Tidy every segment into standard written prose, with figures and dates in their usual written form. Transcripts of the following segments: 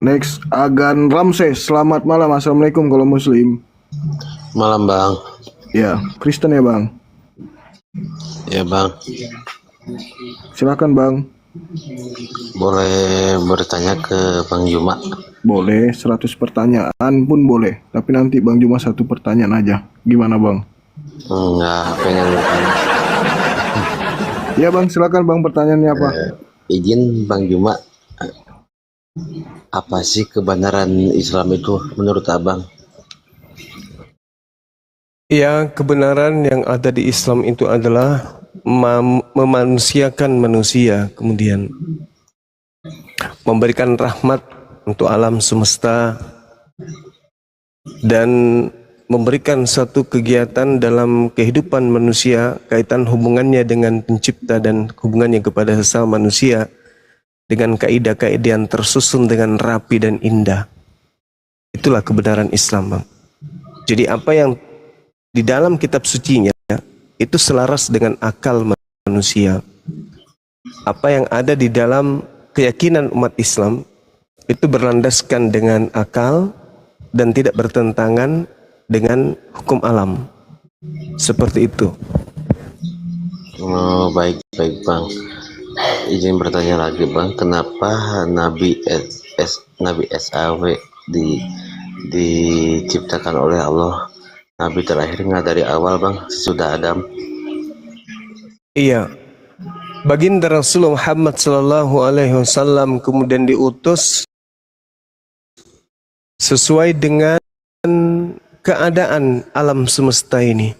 Next, Agan Ramses. Selamat malam. Assalamualaikum kalau Muslim. Malam Bang. Ya, Kristen ya Bang. Ya Bang. Silakan Bang. Boleh bertanya ke Bang Juma? Boleh, 100 pertanyaan pun boleh. Tapi nanti Bang Juma 1 pertanyaan aja. Gimana Bang? Enggak, pengen Ya Bang, silakan Bang, pertanyaannya apa? izin Bang Juma. Apa sih kebenaran Islam itu menurut Abang? Ya, kebenaran yang ada di Islam itu adalah memanusiakan manusia, kemudian memberikan rahmat untuk alam semesta, dan memberikan satu kegiatan dalam kehidupan manusia, kaitan hubungannya dengan pencipta dan hubungannya kepada sesama manusia dengan kaidah-kaidah yang tersusun dengan rapi dan indah. Itulah kebenaran Islam, Bang. Jadi apa yang di dalam kitab sucinya itu selaras dengan akal manusia. Apa yang ada di dalam keyakinan umat Islam itu berlandaskan dengan akal dan tidak bertentangan dengan hukum alam. Seperti itu. Oh, baik Bang. Izin bertanya lagi Bang, kenapa Nabi SAW diciptakan oleh Allah? Nabi terakhir nggak dari awal Bang, sudah Adam. Iya. Baginda Rasulullah Muhammad SAW kemudian diutus sesuai dengan keadaan alam semesta ini.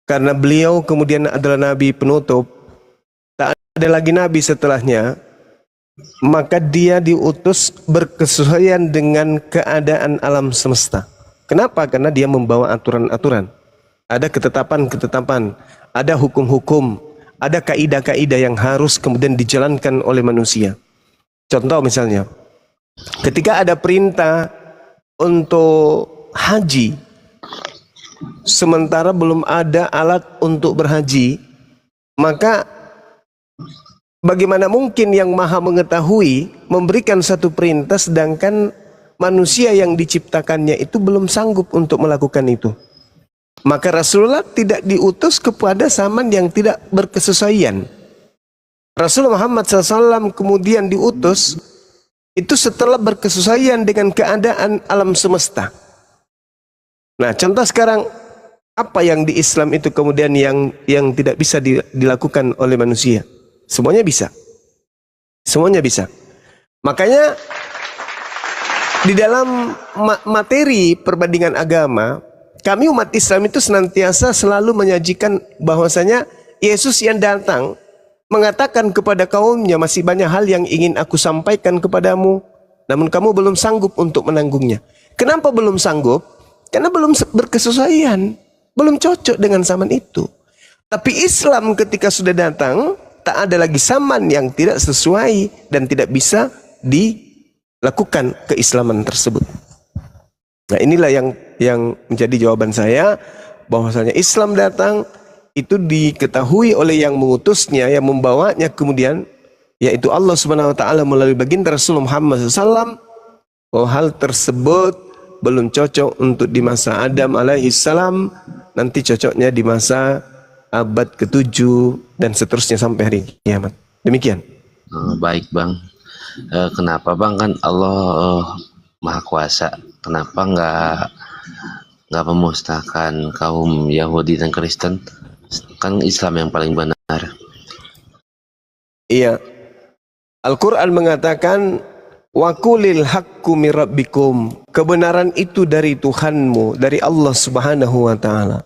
Karena beliau kemudian adalah Nabi penutup, tak ada lagi Nabi setelahnya, maka dia diutus berkesesuaian dengan keadaan alam semesta. Kenapa? Karena dia membawa aturan-aturan. Ada ketetapan-ketetapan, ada hukum-hukum, ada kaidah-kaidah yang harus kemudian dijalankan oleh manusia. Contoh misalnya, ketika ada perintah untuk haji, sementara belum ada alat untuk berhaji, maka bagaimana mungkin yang maha mengetahui memberikan satu perintah sedangkan manusia yang diciptakannya itu belum sanggup untuk melakukan itu? Maka Rasulullah tidak diutus kepada zaman yang tidak berkesesuaian. Rasulullah Muhammad SAW kemudian diutus itu setelah berkesesuaian dengan keadaan alam semesta. Nah, contoh sekarang, apa yang di Islam itu kemudian yang tidak bisa dilakukan oleh manusia? Semuanya bisa. Semuanya bisa. Makanya di dalam materi perbandingan agama, kami umat Islam itu senantiasa selalu menyajikan bahwasanya Yesus yang datang mengatakan kepada kaumnya, masih banyak hal yang ingin aku sampaikan kepadamu, namun kamu belum sanggup untuk menanggungnya. Kenapa belum sanggup? Karena belum berkesesuaian, belum cocok dengan zaman itu. Tapi Islam ketika sudah datang, tak ada lagi zaman yang tidak sesuai dan tidak bisa dilakukan keislaman tersebut. Nah, inilah yang menjadi jawaban saya, bahwasanya Islam datang itu diketahui oleh yang mengutusnya, yang membawanya kemudian, yaitu Allah Subhanahu wa taala melalui baginda Rasulullah Muhammad SAW, bahwa hal tersebut belum cocok untuk di masa Adam alaihissalam, nanti cocoknya di masa abad ke-7 dan seterusnya sampai hari kiamat. Demikian. Baik Bang. Kenapa Bang, kan Allah Maha Kuasa, kenapa nggak memusnahkan kaum Yahudi dan Kristen? Kan Islam yang paling benar. Iya. Al-Quran mengatakan, wa qulil haqqu mir rabbikum, kebenaran itu dari Tuhanmu, dari Allah Subhanahu wa taala.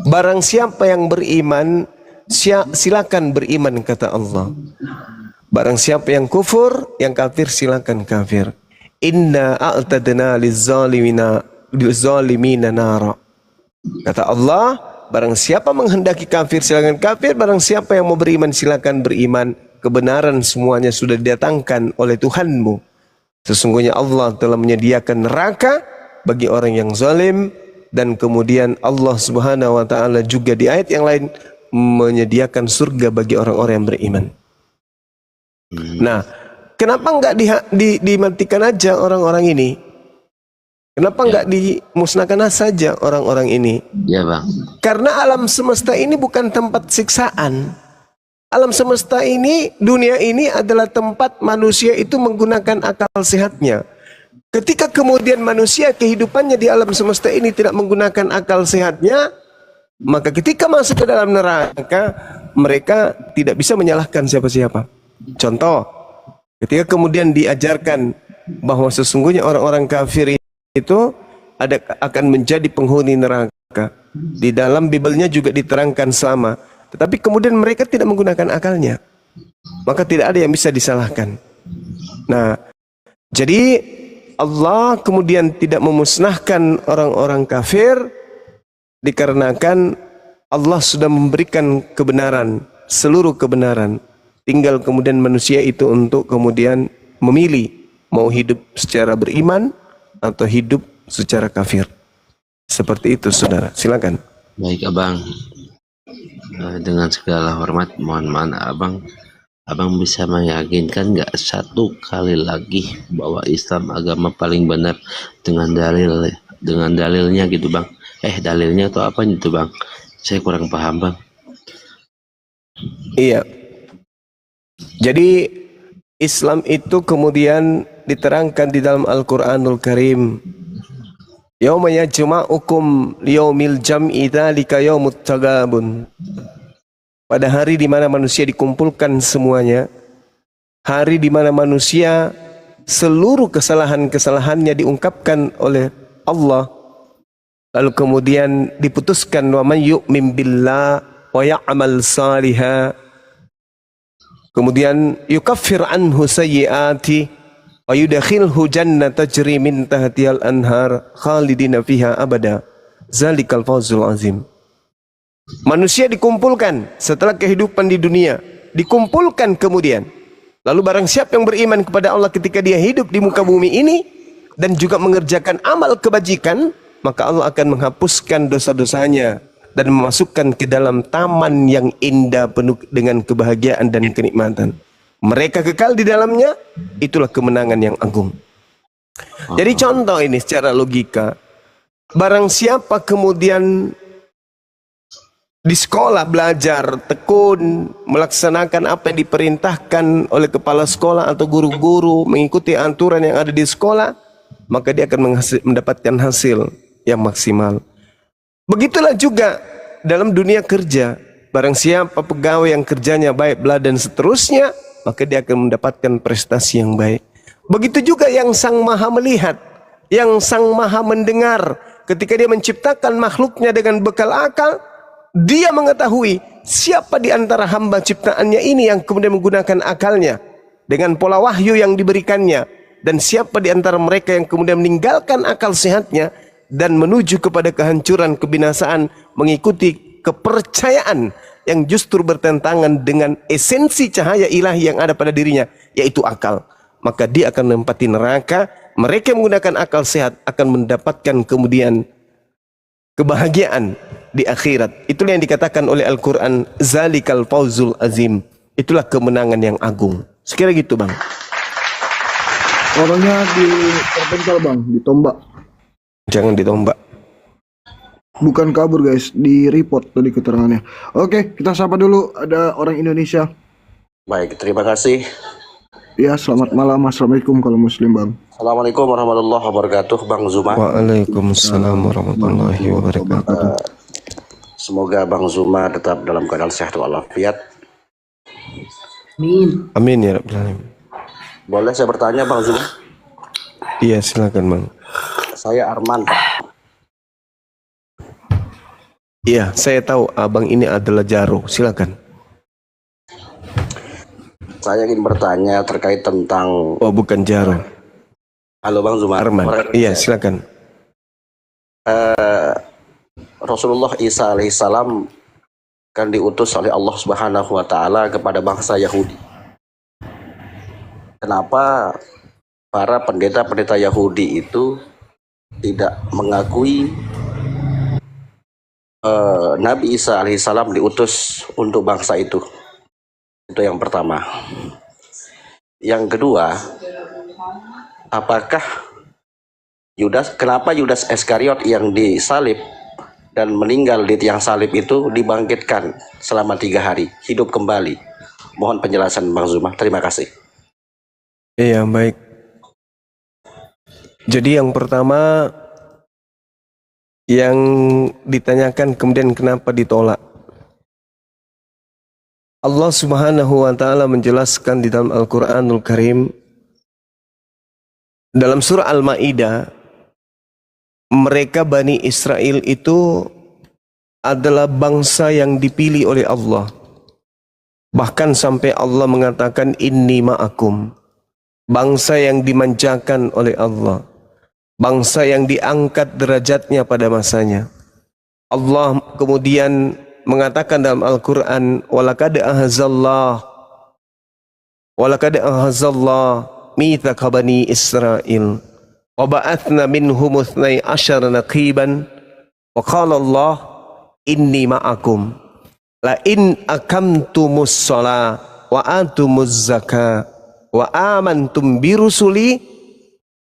Barang siapa yang beriman, silakan beriman, kata Allah. Barang siapa yang kufur, yang kafir, silakan kafir. Inna a'tadna lizzalimina nara. Kata Allah, barang siapa menghendaki kafir, silakan kafir. Barang siapa yang mau beriman, silakan beriman. Kebenaran semuanya sudah didatangkan oleh Tuhanmu. Sesungguhnya Allah telah menyediakan neraka bagi orang yang zalim, dan kemudian Allah Subhanahu wa taala juga di ayat yang lain menyediakan surga bagi orang-orang yang beriman. Nah, kenapa nggak dimatikan aja orang-orang ini? Kenapa nggak dimusnahkan saja orang-orang ini? Ya bang. Karena alam semesta ini bukan tempat siksaan. Alam semesta ini, dunia ini adalah tempat manusia itu menggunakan akal sehatnya. Ketika kemudian manusia kehidupannya di alam semesta ini tidak menggunakan akal sehatnya, maka ketika masuk ke dalam neraka, mereka tidak bisa menyalahkan siapa-siapa. Contoh, ketika kemudian diajarkan bahwa sesungguhnya orang-orang kafir itu akan menjadi penghuni neraka. Di dalam Bibelnya juga diterangkan sama. Tetapi kemudian mereka tidak menggunakan akalnya. Maka tidak ada yang bisa disalahkan. Nah, jadi Allah kemudian tidak memusnahkan orang-orang kafir dikarenakan Allah sudah memberikan kebenaran, seluruh kebenaran. Tinggal kemudian manusia itu untuk kemudian memilih mau hidup secara beriman atau hidup secara kafir. Seperti itu saudara, silakan. Baik abang. Dengan segala hormat mohon maaf abang bisa meyakinkan nggak satu kali lagi bahwa Islam agama paling benar dengan dalilnya gitu bang. Dalilnya atau apa gitu bang, saya kurang paham bang. Iya, jadi Islam itu kemudian diterangkan di dalam Al-Quranul Karim. Yauma yajma'ukum liyaumil jam'i dzalika yaumut tagabun. Pada hari di mana manusia dikumpulkan semuanya, hari di mana manusia seluruh kesalahan-kesalahannya diungkapkan oleh Allah, lalu kemudian diputuskan wa may yu'min billah wa ya'mal salihah, kemudian yukaffir anhu sayyiati wa yudkhilhu jannata tajri min tahtihal anhar khalidina fiha abada zalikal fawzul azim. Manusia dikumpulkan setelah kehidupan di dunia, dikumpulkan kemudian. Lalu barang siapa yang beriman kepada Allah ketika dia hidup di muka bumi ini dan juga mengerjakan amal kebajikan, maka Allah akan menghapuskan dosa-dosanya dan memasukkan ke dalam taman yang indah penuh dengan kebahagiaan dan kenikmatan. Mereka kekal di dalamnya, itulah kemenangan yang agung. Jadi contoh ini secara logika, barang siapa kemudian di sekolah belajar tekun melaksanakan apa yang diperintahkan oleh kepala sekolah atau guru-guru, mengikuti aturan yang ada di sekolah, maka dia akan mendapatkan hasil yang maksimal. Begitulah juga dalam dunia kerja, barang siapa pegawai yang kerjanya baik belah dan seterusnya, maka dia akan mendapatkan prestasi yang baik. Begitu juga yang Sang Maha melihat, yang Sang Maha mendengar, ketika dia menciptakan makhluknya dengan bekal akal, dia mengetahui siapa di antara hamba ciptaannya ini yang kemudian menggunakan akalnya dengan pola wahyu yang diberikannya, dan siapa di antara mereka yang kemudian meninggalkan akal sehatnya dan menuju kepada kehancuran, kebinasaan, mengikuti kepercayaan yang justru bertentangan dengan esensi cahaya ilahi yang ada pada dirinya, yaitu akal. Maka dia akan menempati neraka. Mereka yang menggunakan akal sehat akan mendapatkan kemudian kebahagiaan di akhirat. Itulah yang dikatakan oleh Al-Quran, zalikal fawzul azim. Itulah kemenangan yang agung. Sekira gitu bang. Orangnya terpental bang, ditombak. Jangan ditombak. Bukan kabur guys, di report tadi keterangannya. Oke, kita sapa dulu, ada orang Indonesia. Baik, terima kasih. Ya, selamat malam. Assalamualaikum kalau muslim bang. Assalamualaikum warahmatullahi wabarakatuh, Bang Zuma. Waalaikumsalam warahmatullahi wabarakatuh. Semoga Bang Zuma tetap dalam keadaan sehat walafiat. Amin ya Rabbal alamin. Boleh saya bertanya Bang Zuma? Iya silakan bang. Saya Arman. Iya, saya tahu abang ini adalah Jaro. Silakan. Saya ingin bertanya terkait tentang... Oh, bukan Jaro. Halo Bang Zuma. Arman. Iya, silakan. Rasulullah Isa alaihissalam kan diutus oleh Allah Subhanahu wa taala kepada bangsa Yahudi. Kenapa para pendeta-pendeta Yahudi itu tidak mengakui Nabi Isa alaihissalam diutus untuk bangsa itu? Itu yang pertama. Yang kedua, apakah kenapa Yudas Iskariot yang disalib dan meninggal di tiang salib itu dibangkitkan selama 3 hari, hidup kembali? Mohon penjelasan Bang Zuma. Terima kasih. Iya, baik. Jadi yang pertama yang ditanyakan kemudian kenapa ditolak. Allah Subhanahu wa taala menjelaskan di dalam Al-Qur'anul Karim dalam surah Al-Maidah, mereka Bani Israel itu adalah bangsa yang dipilih oleh Allah. Bahkan sampai Allah mengatakan inni ma'akum. Bangsa yang dimanjakan oleh Allah. Bangsa yang diangkat derajatnya pada masanya. Allah kemudian mengatakan dalam Al-Quran, walaqad ahazallah mitsaka bani Israil wa ba'athna minhum 12 naqiban wa qala Allah inni ma'akum la in akamtumus shalah wa atumuz zakah wa amantum birusuli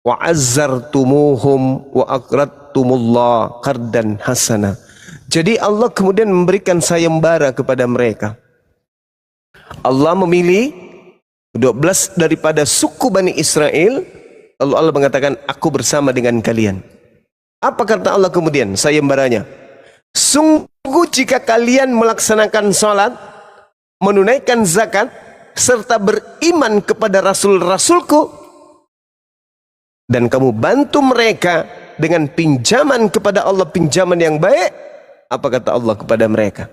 wa azzartumuhum wa aqradtumullah qardan hasana. Jadi Allah kemudian memberikan sayembara kepada mereka. Allah memilih 12 daripada suku Bani Israel, lalu Allah mengatakan aku bersama dengan kalian. Apa kata Allah kemudian sayembaranya? Sungguh jika kalian melaksanakan salat, menunaikan zakat, serta beriman kepada Rasul-Rasulku, dan kamu bantu mereka dengan pinjaman kepada Allah, pinjaman yang baik, apa kata Allah kepada mereka?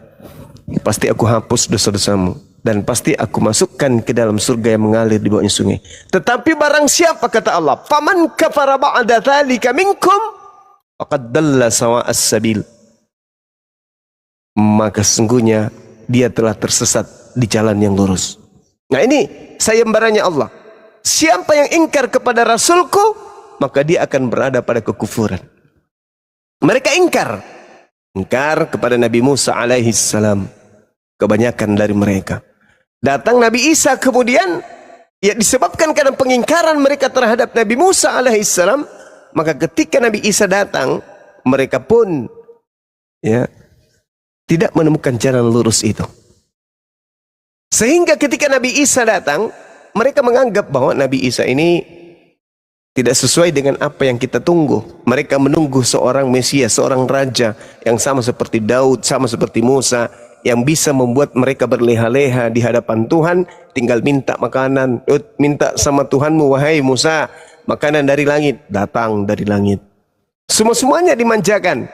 Pasti aku hapus dosa-dosamu dan pasti aku masukkan ke dalam surga yang mengalir di bawahnya sungai. Tetapi barang siapa, kata Allah, faman kafara ba'da dzalika minkum faqad dalla sawa'as sabil, maka sesungguhnya dia telah tersesat di jalan yang lurus. Nah, ini sayembaranya Allah. Siapa yang ingkar kepada Rasulku, maka dia akan berada pada kekufuran. Mereka ingkar kepada Nabi Musa alaihi salam. Kebanyakan dari mereka. Datang Nabi Isa kemudian, ya disebabkan karena pengingkaran mereka terhadap Nabi Musa alaihi salam, maka ketika Nabi Isa datang, mereka pun ya tidak menemukan jalan lurus itu. Sehingga ketika Nabi Isa datang, mereka menganggap bahwa Nabi Isa ini tidak sesuai dengan apa yang kita tunggu. Mereka menunggu seorang Mesias, seorang raja yang sama seperti Daud, sama seperti Musa, yang bisa membuat mereka berleha-leha di hadapan Tuhan, tinggal minta makanan, minta sama Tuhanmu, wahai Musa, makanan dari langit, datang dari langit. Semuanya dimanjakan.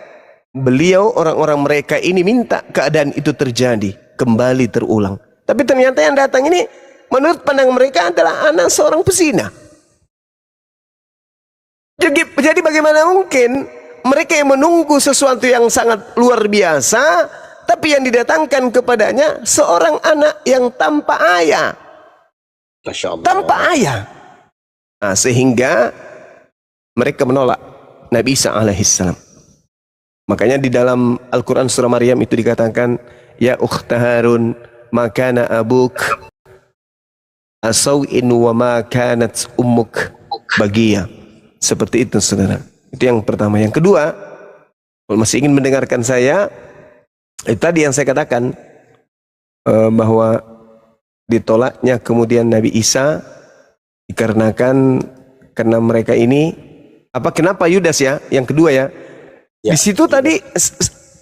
Beliau, orang-orang mereka ini minta keadaan itu terjadi, kembali terulang. Tapi ternyata yang datang ini, menurut pandang mereka adalah anak seorang pezina. Jadi bagaimana mungkin mereka yang menunggu sesuatu yang sangat luar biasa, tapi yang didatangkan kepadanya seorang anak yang tanpa ayah. Masya Allah. Tanpa ayah. Nah, sehingga mereka menolak Nabi Isa alaihissalam. Makanya di dalam Al-Quran surah Maryam itu dikatakan, ya ukhta Harun, makana abuk asawin wa ma kanat ummuk bagiya. Seperti itu, saudara. Itu yang pertama. Yang kedua, kalau masih ingin mendengarkan saya, tadi yang saya katakan bahwa ditolaknya kemudian Nabi Isa dikarenakan karena mereka ini kenapa Yudas ya? Yang kedua ya. Di situ tadi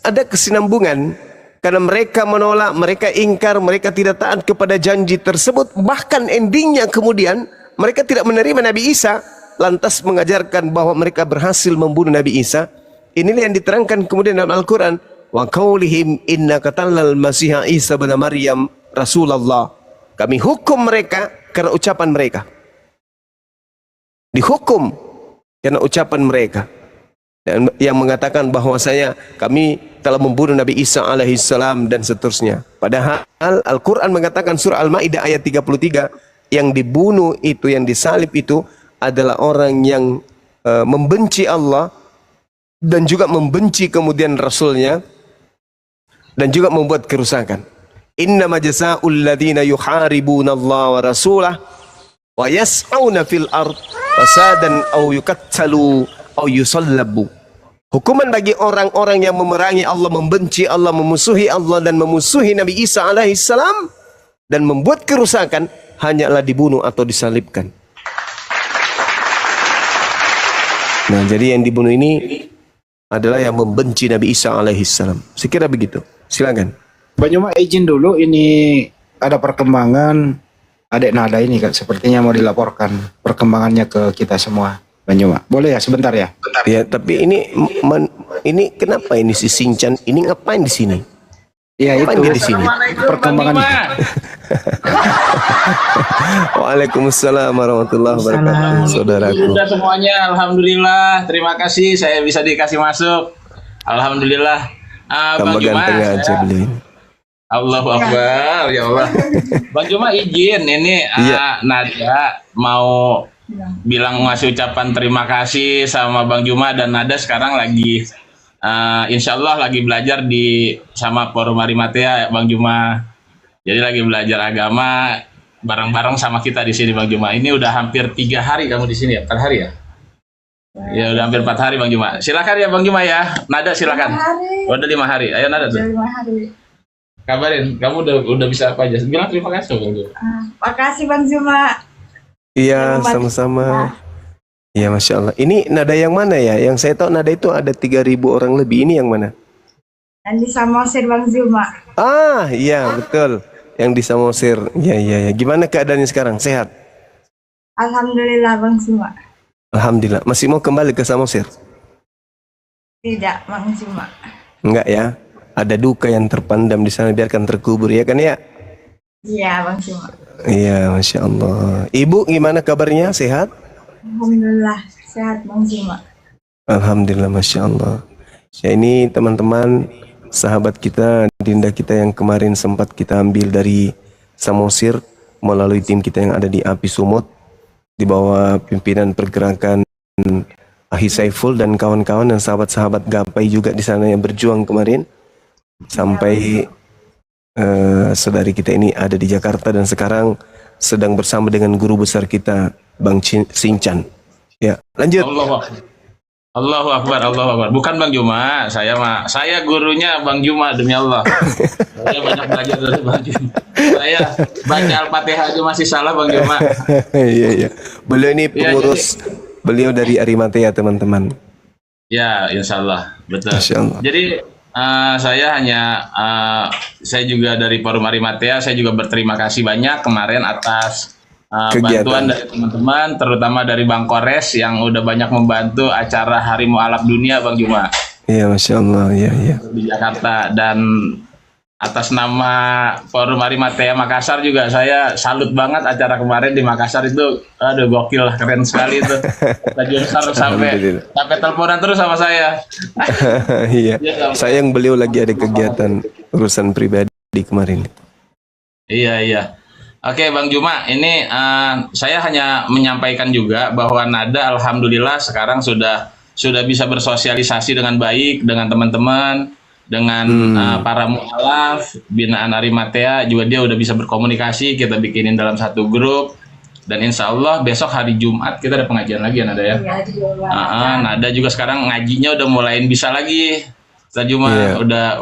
ada kesinambungan karena mereka menolak, mereka ingkar, mereka tidak taat kepada janji tersebut. Bahkan endingnya kemudian mereka tidak menerima Nabi Isa, lantas mengajarkan bahwa mereka berhasil membunuh Nabi Isa. Inilah yang diterangkan kemudian dalam Al-Quran. Wa qaulihim inna qatalnal masiha Isa bin Maryam Rasulullah. Kami hukum mereka karena ucapan mereka. Dihukum karena ucapan mereka. Dan yang mengatakan bahwasanya kami telah membunuh Nabi Isa alaihissalam dan seterusnya. Padahal Al-Quran mengatakan surah Al-Maidah ayat 33, yang dibunuh itu, yang disalib itu adalah orang yang membenci Allah dan juga membenci kemudian Rasulnya dan juga membuat kerusakan. Innama jazaa'ul ladzina yuharibuna Allah wa rasulah wa yas'auna fil ard fasadan aw yuqattalu aw yusallabu. Hukuman bagi orang-orang yang memerangi Allah, membenci Allah, memusuhi Allah dan memusuhi Nabi Isa alaihissalam dan membuat kerusakan, hanyalah dibunuh atau disalibkan. Nah, jadi yang dibunuh ini adalah yang membenci Nabi Isa alaihissalam. Sekira begitu. Silakan. Bang Juma izin dulu, ini ada perkembangan adik Nada ini kan, sepertinya mau dilaporkan perkembangannya ke kita semua. Bang Juma, boleh ya sebentar ya? Ya, tapi ini kenapa ini si Sinchan ini ngapain di sini? Iya itu. Ngapain dia di sini? Perkembangannya. Waalaikumsalam warahmatullahi wabarakatuh, saudaraku. Sudah semuanya, alhamdulillah. Terima kasih saya bisa dikasih masuk. Alhamdulillah. Bang Tambah Juma, ganteng aja beliau. Allahu Akbar, ya Allah. Bang Juma izin ini Nada mau bilang ngasih ucapan terima kasih sama Bang Juma, dan Nada sekarang lagi insya Allah lagi belajar sama Forum Arimatea Bang Juma. Jadi lagi belajar agama bareng-bareng sama kita di sini Bang Juma. Ini udah hampir 3 hari kamu di sini ya? 4 hari ya? Ya udah hampir 4 hari Bang Juma. Silakan ya Bang Juma ya. Nada silakan. Udah 5 hari. Ayo Nada tuh. 5 hari. Kabarin, kamu udah bisa apa aja? Bilang terima kasih Bang Juma. Makasih Bang Juma. Iya, sama-sama. Iya, Masya Allah. Ini nada yang mana ya? Yang saya tahu nada itu ada 3.000 orang lebih. Ini yang mana? Yang di Samosir Bang Juma. Ah, iya betul. Yang di Samosir. Iya. Gimana keadaannya sekarang? Sehat? Alhamdulillah Bang Juma. Alhamdulillah. Masih mau kembali ke Samosir? Tidak Bang Juma. Enggak ya? Ada duka yang terpendam di sana, biarkan terkubur ya kan ya? Iya Bang Juma. Iya, Masya Allah. Ibu gimana kabarnya? Sehat? Alhamdulillah sehat Bang Juma. Alhamdulillah, Masya Allah. Ya, ini teman-teman, sahabat kita, dinda kita yang kemarin sempat kita ambil dari Samosir melalui tim kita yang ada di Api Sumut di bawah pimpinan pergerakan Ahi Saiful dan kawan-kawan dan sahabat-sahabat Gapai juga di sana yang berjuang kemarin sampai saudari kita ini ada di Jakarta dan sekarang sedang bersama dengan guru besar kita Bang Sinchan. Ya, lanjut. Allahu Akbar, Allahu Akbar. Bukan Bang Juma, saya gurunya Bang Juma demi Allah. Saya banyak belajar dari Bang Juma. Saya baca Al-Fatihah aja masih salah Bang Juma. Iya. Beliau ini pengurus, beliau dari Arimatea teman-teman. Ya, insya Allah, betul. Insya Allah. Jadi saya juga dari Forum Arimatea, saya juga berterima kasih banyak kemarin atas bantuan dari teman-teman, terutama dari Bang Kores yang udah banyak membantu acara Hari Mu'alaf Dunia Bang Juma. Iya, Masya Allah, iya. Di Jakarta, dan atas nama Forum Arimatea Makassar juga saya salut banget acara kemarin di Makassar itu. Aduh, gokil lah, keren sekali itu. sampai teleponan terus sama saya. Iya. Sayang beliau lagi ada kegiatan urusan pribadi kemarin. Iya. Oke Bang Juma, ini saya hanya menyampaikan juga bahwa Nada alhamdulillah sekarang sudah bisa bersosialisasi dengan baik dengan teman-teman, dengan para mu'alaf binaan Arimatea juga. Dia udah bisa berkomunikasi, kita bikinin dalam satu grup, dan insya Allah besok hari Jumat kita ada pengajian lagi ya Nada ya. Nada juga sekarang ngajinya udah mulai bisa lagi. Ustaz Juma udah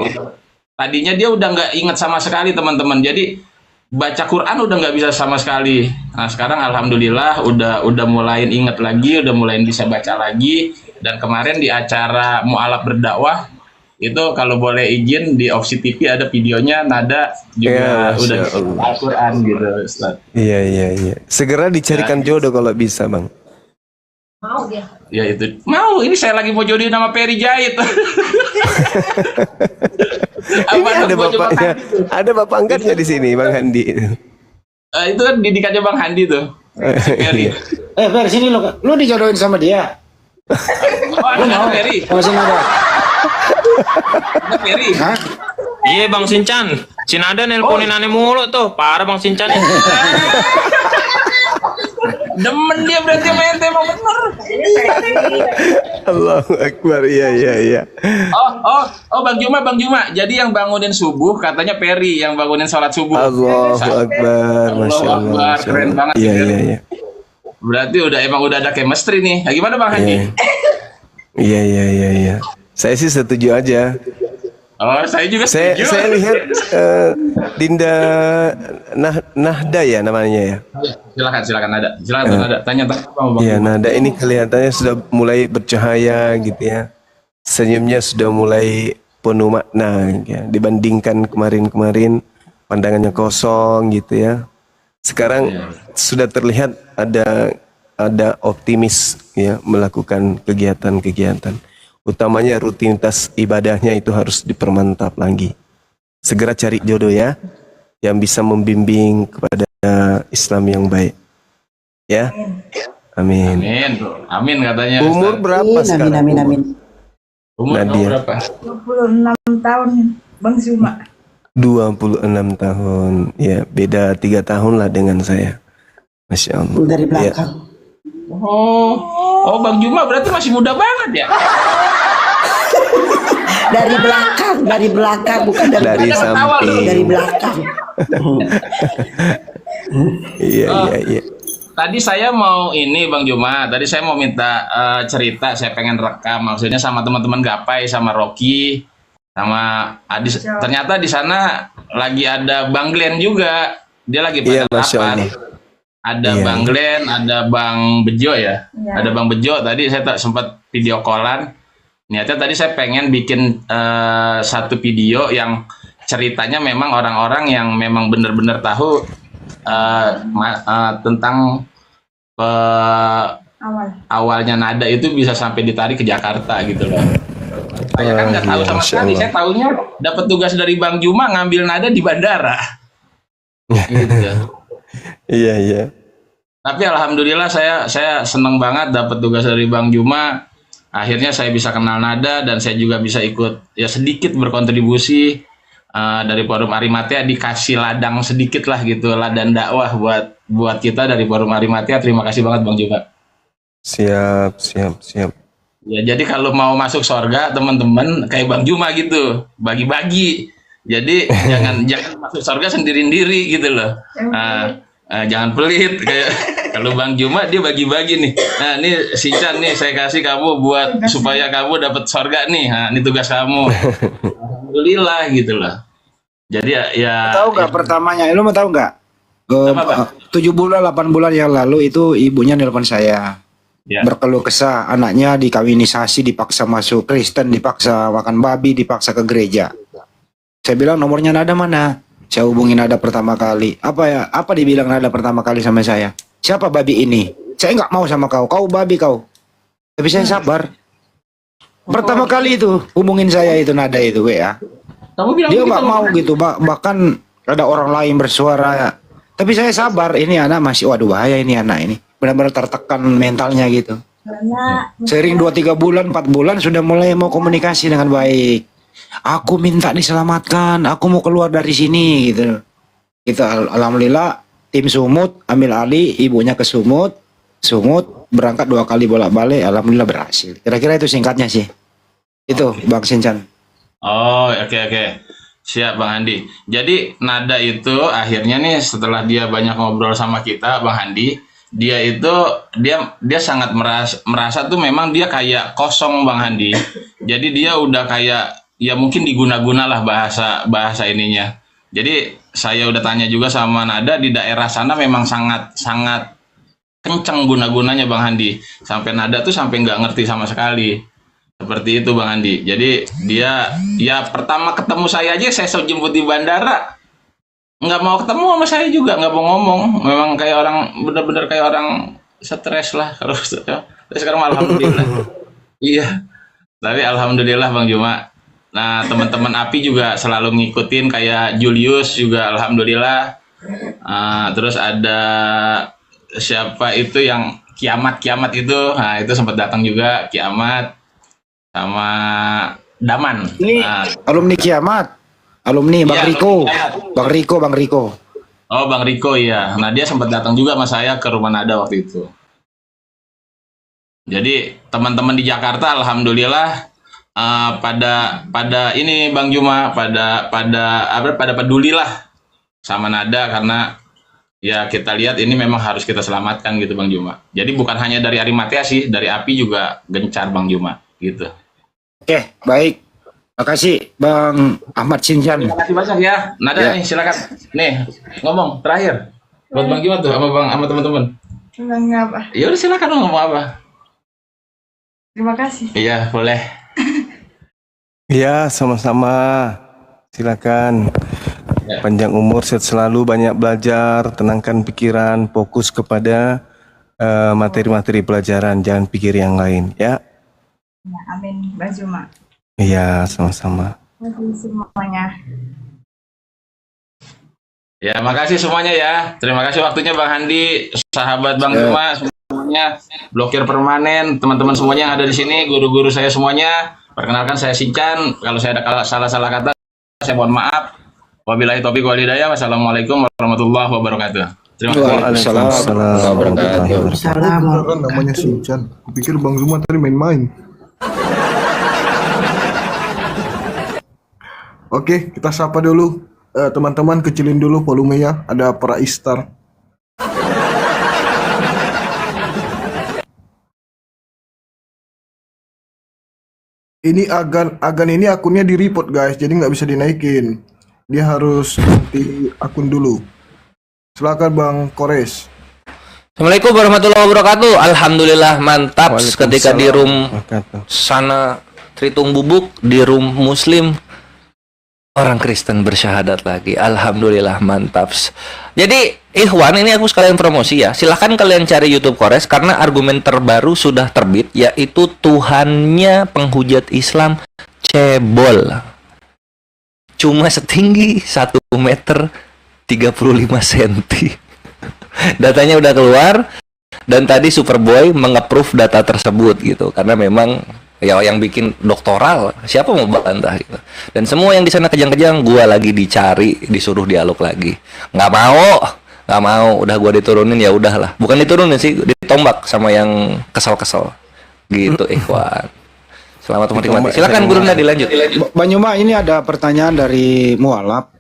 tadinya dia udah nggak ingat sama sekali teman-teman, jadi baca Quran udah nggak bisa sama sekali. Nah sekarang alhamdulillah udah mulai inget lagi, udah mulai bisa baca lagi. Dan kemarin di acara Mu'alaf Berdakwah itu kalau boleh izin di Opsi TV ada videonya Nada juga udah Al-Quran gitu Ustaz. Iya. Segera dicarikan jodoh kalau bisa Bang. Mau dia. Ya itu mau, ini saya lagi mau jodohin nama Peri Jahit. Ini ada bapak angkatnya di sini Bang Handi. Itu kan didikannya Bang Handi tuh. Peri. Fer, sini lu dijodohin sama dia. Ada Peri. Sama si Nada. Ada Peri. Hah? Iya Bang Sinchan, si Nada nelponin aneh mulu tuh, parah Bang Sinchan ya. Demen dia berarti main tema bener. Allahu Akbar, iya. Oh Bang Juma. Jadi yang bangunin subuh katanya Peri yang bangunin sholat subuh. Allahu Akbar, Masya Allah. Keren banget. Iya. Berarti emang udah ada chemistry nih. Nah, gimana Bang Haji? Iya. Saya sih setuju aja. Oh, saya juga Saya setuju. lihat Dinda Nahda ya namanya ya. Silakan ada. Silakan Bang Nada. Tanya Bang. Iya, Nahda ini kelihatannya sudah mulai bercahaya gitu ya. Senyumnya sudah mulai penuh makna ya. Dibandingkan kemarin-kemarin pandangannya kosong gitu ya. Sekarang sudah terlihat ada optimis ya melakukan kegiatan-kegiatan. Utamanya rutinitas ibadahnya itu harus dipermantap lagi. Segera cari jodoh ya, yang bisa membimbing kepada Islam yang baik. Ya, amin. Amin katanya. Umur Ustaz. berapa sekarang? Amin. Umur kamu Nadia. berapa? 26 tahun Bang Zuma. 26 tahun. Ya, beda 3 tahun lah dengan saya. Masya Allah. Dari Ya. belakang. Oh, Bang Juma berarti masih muda banget ya? Dari belakang, bukan Dari samping. dari belakang. Iya. Tadi saya mau Bang Juma, tadi saya mau minta cerita, saya pengen rekam, maksudnya sama teman-teman Gapai, sama Rocky, sama Adis. Ternyata di sana lagi ada Bang Glenn juga, dia lagi Iya, pada Masya rapat. Allah. Ada Iya. Bang Glenn, ada Bang Bejo ya, Iya. ada Bang Bejo. Tadi saya tak sempat video callan. Niatnya tadi saya pengen bikin satu video yang ceritanya memang orang-orang yang memang benar-benar tahu tentang awalnya Nada itu bisa sampai ditarik ke Jakarta gitu loh. Saya kan nggak tahu Iya, sama Masya sekali. Allah. Saya tahunya dapat tugas dari Bang Juma ngambil Nada di bandara. Gitu. Iya. Tapi alhamdulillah saya seneng banget dapat tugas dari Bang Juma. Akhirnya saya bisa kenal Nada dan saya juga bisa ikut ya sedikit berkontribusi dari Forum Arimatea, dikasih ladang sedikit lah gitu, ladang dakwah buat kita dari Forum Arimatea. Terima kasih banget Bang Juma. Siap. Ya jadi kalau mau masuk surga teman-teman kayak Bang Juma gitu, bagi-bagi. Jadi jangan masuk surga sendiri-sendiri gitu loh. Jangan pelit kayak kalau Bang Juma dia bagi-bagi nih. Nah, ini si Chan nih saya kasih kamu buat supaya kamu dapat surga nih. Nah, ini tugas kamu. Alhamdulillah gitu loh. Jadi ya Tahu nggak pertamanya? Lu mau tahu nggak? Apa, Pak? 7 bulan 8 bulan yang lalu itu ibunya nelpon saya. Ya. Berkeluh kesah, anaknya dikawinisasi, dipaksa masuk Kristen, dipaksa makan babi, dipaksa ke gereja. Saya bilang nomornya Nada mana? Saya hubungin Nada pertama kali. Apa dibilang Nada pertama kali sama saya? Siapa babi ini? Saya nggak mau sama kau babi kau. Tapi saya sabar. Pertama kali itu hubungin saya itu Nada itu WA. Kamu bilang Dia begitu, nggak mau Bang? gitu, bahkan ada orang lain bersuara. Tapi saya sabar, ini anak masih, waduh bahaya ini anak ini. Benar-benar tertekan mentalnya gitu. Karena Sering 2-3 bulan, 4 bulan sudah mulai mau komunikasi dengan baik. Aku minta diselamatkan, aku mau keluar dari sini gitu. Itu alhamdulillah tim Sumut ambil alih, ibunya ke Sumut berangkat 2 kali bolak-balik, alhamdulillah berhasil. Kira-kira itu singkatnya sih. Itu Bang Sinchan. Oh, oke. Siap Bang Handi. Jadi Nada itu akhirnya nih setelah dia banyak ngobrol sama kita Bang Handi, dia sangat merasa tuh memang dia kayak kosong Bang Handi. Jadi dia udah kayak ya mungkin diguna-guna lah bahasa ininya. Jadi saya udah tanya juga sama Nada, di daerah sana memang sangat kenceng guna-gunanya Bang Handi. Sampai Nada tuh sampai nggak ngerti sama sekali. Seperti itu Bang Andi. Jadi dia ya pertama ketemu saya aja saya jemput di bandara. Nggak mau ketemu sama saya juga, nggak mau ngomong. Memang kayak orang bener-bener kayak orang stres lah kalau tapi sekarang alhamdulillah. Iya. Tapi alhamdulillah Bang Juma. Nah, teman-teman API juga selalu ngikutin kayak Julius juga alhamdulillah. Terus ada siapa itu yang kiamat itu. Nah, itu sempat datang juga kiamat. Sama Daman. Ini alumni kiamat. Alumni Bang Iya, Riko. alumni kiamat. Bang Riko. Oh, Bang Riko ya. Nah, dia sempat datang juga sama saya ke rumah Nada waktu itu. Jadi, teman-teman di Jakarta alhamdulillah pada ini Bang Juma pada peduli lah sama Nada karena ya kita lihat ini memang harus kita selamatkan gitu Bang Juma. Jadi bukan hanya dari Arimatea sih, dari api juga gencar Bang Juma gitu. Oke, baik. Makasih Bang Ahmad Sinjan. Terima kasih banyak ya. Nada nih silakan. Nih, ngomong terakhir. Buat Bang Juma tuh sama teman-teman. Bilang apa? Ya udah silakan lo ngomong apa. Terima kasih. Iya, boleh. Ya, sama-sama. Silakan. Ya. Panjang umur, sehat selalu, banyak belajar, tenangkan pikiran, fokus kepada materi-materi pelajaran, jangan pikir yang lain, ya. Ya, amin, Bang Juma. Iya, sama-sama. Terima kasih semuanya. Ya, makasih semuanya ya. Terima kasih waktunya Bang Handi, sahabat Bang Juma semuanya, blokir permanen, teman-teman semuanya yang ada di sini, guru-guru saya semuanya. Perkenalkan saya Sincan. Kalau saya ada salah-salah kata, saya mohon maaf. Wabillahi taufiq wal hidayah. Wassalamualaikum warahmatullahi wabarakatuh. Terima kasih. Waalaikumsalam warahmatullahi wabarakatuh. Salam. Beneran namanya Sinchan. Kupikir Bang Zuma tadi main-main. Oke, kita sapa dulu teman-teman, kecilin dulu volumenya. Ada para Istar. Ini Agan ini akunnya di report guys, jadi nggak bisa dinaikin. Dia harus ganti akun dulu. Silakan Bang Kores. Assalamualaikum warahmatullahi wabarakatuh. Alhamdulillah mantap ketika di room Wabarakatuh. sana Tritung Bubuk, di room Muslim orang Kristen bersyahadat lagi. Alhamdulillah mantap. Jadi Ikhwan, ini aku sekalian promosi ya. Silahkan kalian cari YouTube Kores karena argumen terbaru sudah terbit, yaitu Tuhannya penghujat Islam cebol. Cuma setinggi 1 meter 35 cm. Datanya udah keluar dan tadi Superboy meng-approve data tersebut gitu, karena memang ya yang bikin doktoral siapa mau bantah gitu. Dan semua yang di sana kejang-kejang, gua lagi dicari, disuruh dialog lagi. Nggak mau, udah gua diturunin ya udahlah. Bukan diturunin sih, ditombak sama yang kesel-kesel. Gitu Ikhwan. Selamat menikmati. Silakan Guru Nda dilanjut. Bang Yuma, ini ada pertanyaan dari Mualaf.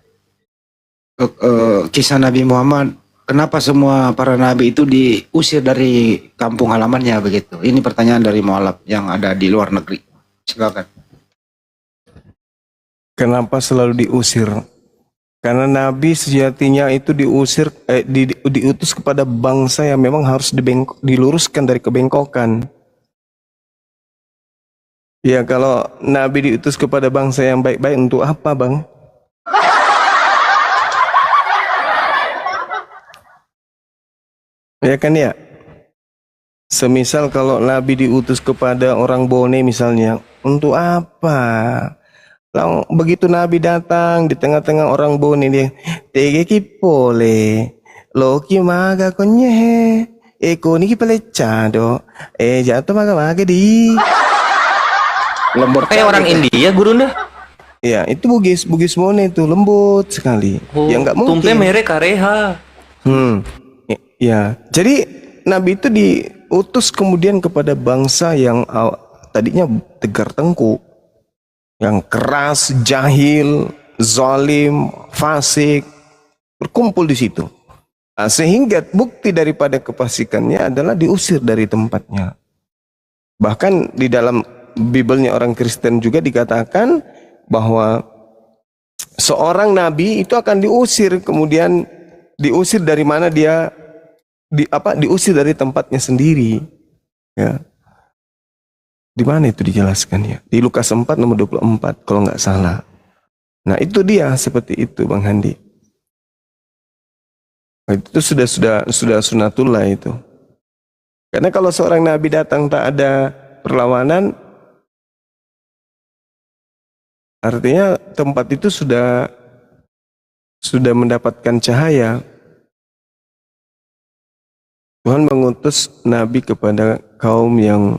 Kisah Nabi Muhammad, kenapa semua para nabi itu diusir dari kampung halamannya begitu? Ini pertanyaan dari Mualaf yang ada di luar negeri. Silakan. Kenapa selalu diusir? Karena Nabi sejatinya itu diutus kepada bangsa yang memang harus diluruskan dari kebengkokan. Ya, kalau Nabi diutus kepada bangsa yang baik-baik untuk apa, Bang? Ya kan ya? Semisal kalau Nabi diutus kepada orang Bone misalnya, untuk apa? Begitu Nabi datang di tengah-tengah orang Bone, dia tege kipole, loki maga konye, eko niki pelecado, jatuh maga di. Lembut kayak orang India, Guru Nda. Ya, itu Bugis Bone itu lembut sekali. Ya nggak mungkin. Tumpe mere kareha. Ya, jadi Nabi itu diutus kemudian kepada bangsa yang tadinya tegar tengkuk, yang keras, jahil, zalim, fasik, berkumpul di situ. Nah, sehingga bukti daripada kefasikannya adalah diusir dari tempatnya. Bahkan di dalam Bibelnya orang Kristen juga dikatakan bahwa seorang nabi itu akan diusir, kemudian diusir dari mana dia diusir dari tempatnya sendiri. Ya. Di mana itu dijelaskan ya? Di Lukas 4 nomor 24 kalau nggak salah. Nah, itu dia seperti itu Bang Handi. Itu sudah sunatullah itu. Karena kalau seorang nabi datang tak ada perlawanan, artinya tempat itu sudah mendapatkan cahaya. Tuhan mengutus nabi kepada kaum yang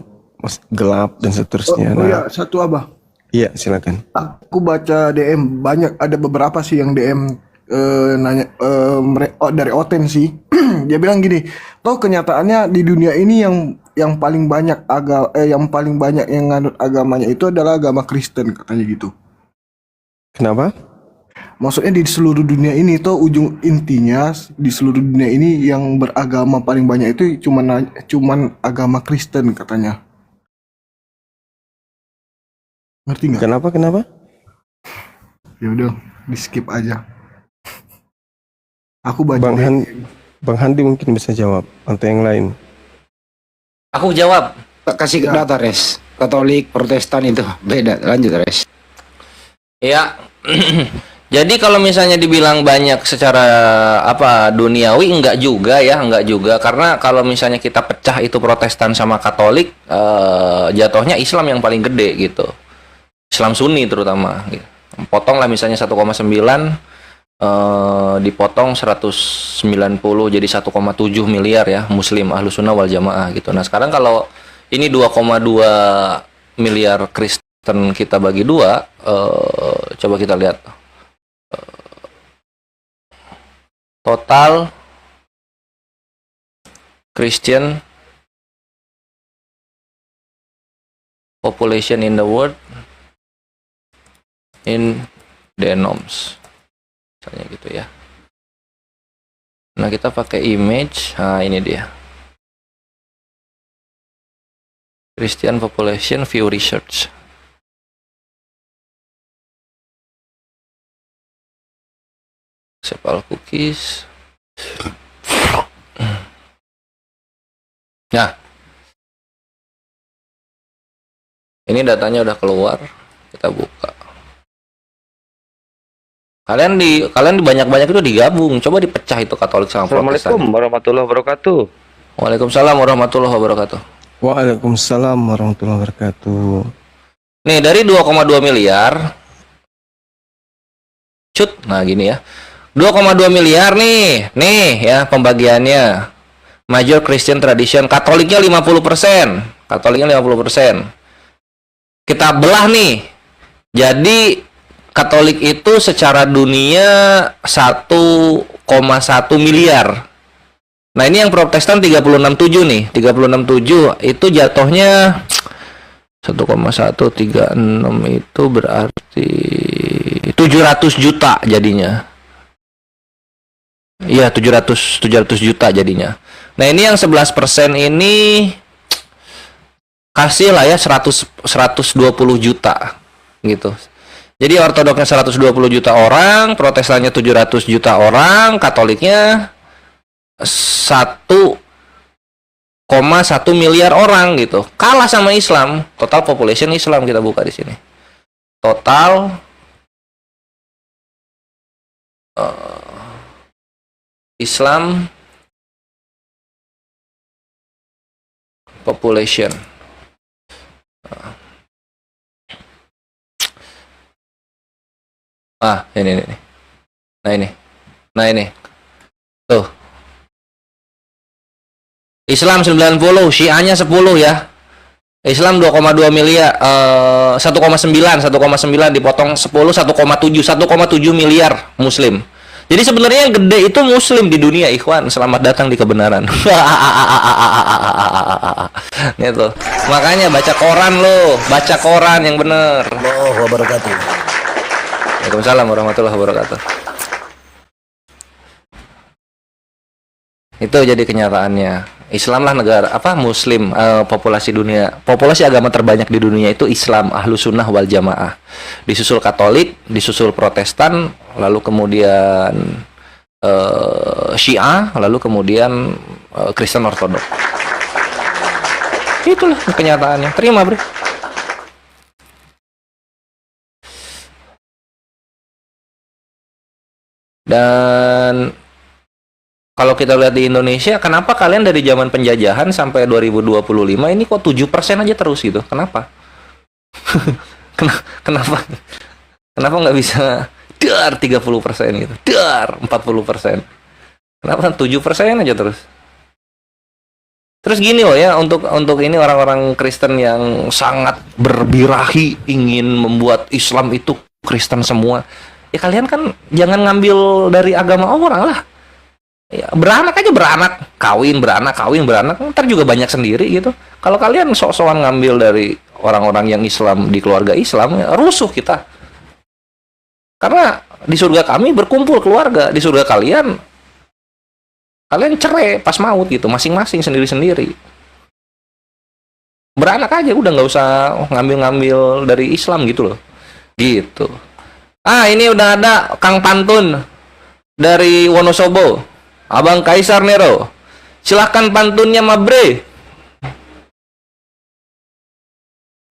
gelap dan seterusnya. Ya, satu Abah. Iya, silakan. Aku baca DM banyak, ada beberapa sih yang DM nanya dari Oten sih. Dia bilang gini, toh kenyataannya di dunia ini yang paling banyak yang paling banyak yang nganut agamanya itu adalah agama Kristen, katanya gitu. Kenapa? Maksudnya di seluruh dunia ini tuh ujung intinya di seluruh dunia ini yang beragama paling banyak itu cuman agama Kristen katanya. Ngerti nggak? Kenapa? Ya udah, di skip aja. Aku baca Bang Handi mungkin bisa jawab atau yang lain. Aku jawab. Kasih data res. Katolik, Protestan itu beda. Lanjut res. Ya. Jadi kalau misalnya dibilang banyak secara duniawi, enggak juga karena kalau misalnya kita pecah itu Protestan sama Katolik, jatuhnya Islam yang paling gede gitu. Islam Sunni terutama gitu. Potong lah misalnya 1,9, dipotong 190 jadi 1,7 miliar ya Muslim Ahlus Sunnah wal Jamaah gitu. Nah, sekarang kalau ini 2,2 miliar Kristen kita bagi dua, coba kita lihat total Christian population in the world in denoms, misalnya gitu ya. Nah, kita pakai image. Nah, ini dia Christian population view research. Sepal cookies. Nah, ini datanya udah keluar, kita buka. Kalian di banyak-banyak itu digabung, coba dipecah itu Katolik sama Protestan. Assalamualaikum warahmatullahi wabarakatuh. Waalaikumsalam warahmatullahi wabarakatuh. Waalaikumsalam warahmatullahi wabarakatuh. Nih, dari 2,2 miliar nah gini ya, 2,2 miliar nih ya pembagiannya. Major Christian Tradition, Katoliknya 50%, kita belah nih, jadi Katolik itu secara dunia 1,1 miliar. Nah, ini yang Protestan 36,7 nih. 36,7 itu jatuhnya 1,136 itu berarti 700 juta jadinya. Iya, 700 juta jadinya. Nah, ini yang 11% ini kasih lah ya 120 juta gitu. Jadi Ortodoknya 120 juta orang, Protestannya 700 juta orang, Katoliknya 1,1 miliar orang gitu. Kalah sama Islam. Total population Islam kita buka di sini. Total Islam population. Ini. Nah ini. Tuh. Islam 90, Syiahnya 10 ya. Islam 2,2 miliar, 1,9 dipotong 10, 1,7 miliar Muslim. Jadi sebenarnya yang gede itu Muslim di dunia, ikhwan. Selamat datang di kebenaran. Gitu. Makanya baca koran lo, baca koran yang bener. Allahu wabarakatuh. Waalaikumsalam warahmatullahi wabarakatuh. Itu jadi kenyataannya. Islam lah negara Muslim, populasi dunia, populasi agama terbanyak di dunia itu Islam, Ahlus Sunnah wal Jamaah. Disusul Katolik, disusul Protestan, lalu kemudian Syiah, lalu kemudian Kristen Ortodok. Itulah kenyataannya. Terima, Bro. Dan kalau kita lihat di Indonesia, kenapa kalian dari zaman penjajahan sampai 2025 ini kok 7% aja terus gitu? Kenapa? Kenapa? Kenapa nggak bisa dar 30% gitu? Dar 40%? Kenapa 7% aja terus? Terus gini loh ya, untuk ini orang-orang Kristen yang sangat berbirahi ingin membuat Islam itu Kristen semua. Ya kalian kan jangan ngambil dari agama orang lah. Ya, beranak aja beranak, kawin beranak, ntar juga banyak sendiri gitu. Kalau kalian sok-sokan ngambil dari orang-orang yang Islam di keluarga Islam, ya, rusuh kita. Karena di surga kami berkumpul keluarga, di surga kalian cerai pas maut gitu, masing-masing sendiri-sendiri. Beranak aja udah, nggak usah ngambil-ngambil dari Islam gitu loh. Gitu. Ini udah ada Kang Pantun dari Wonosobo, Abang Kaisar Nero. Silahkan pantunnya Mabre.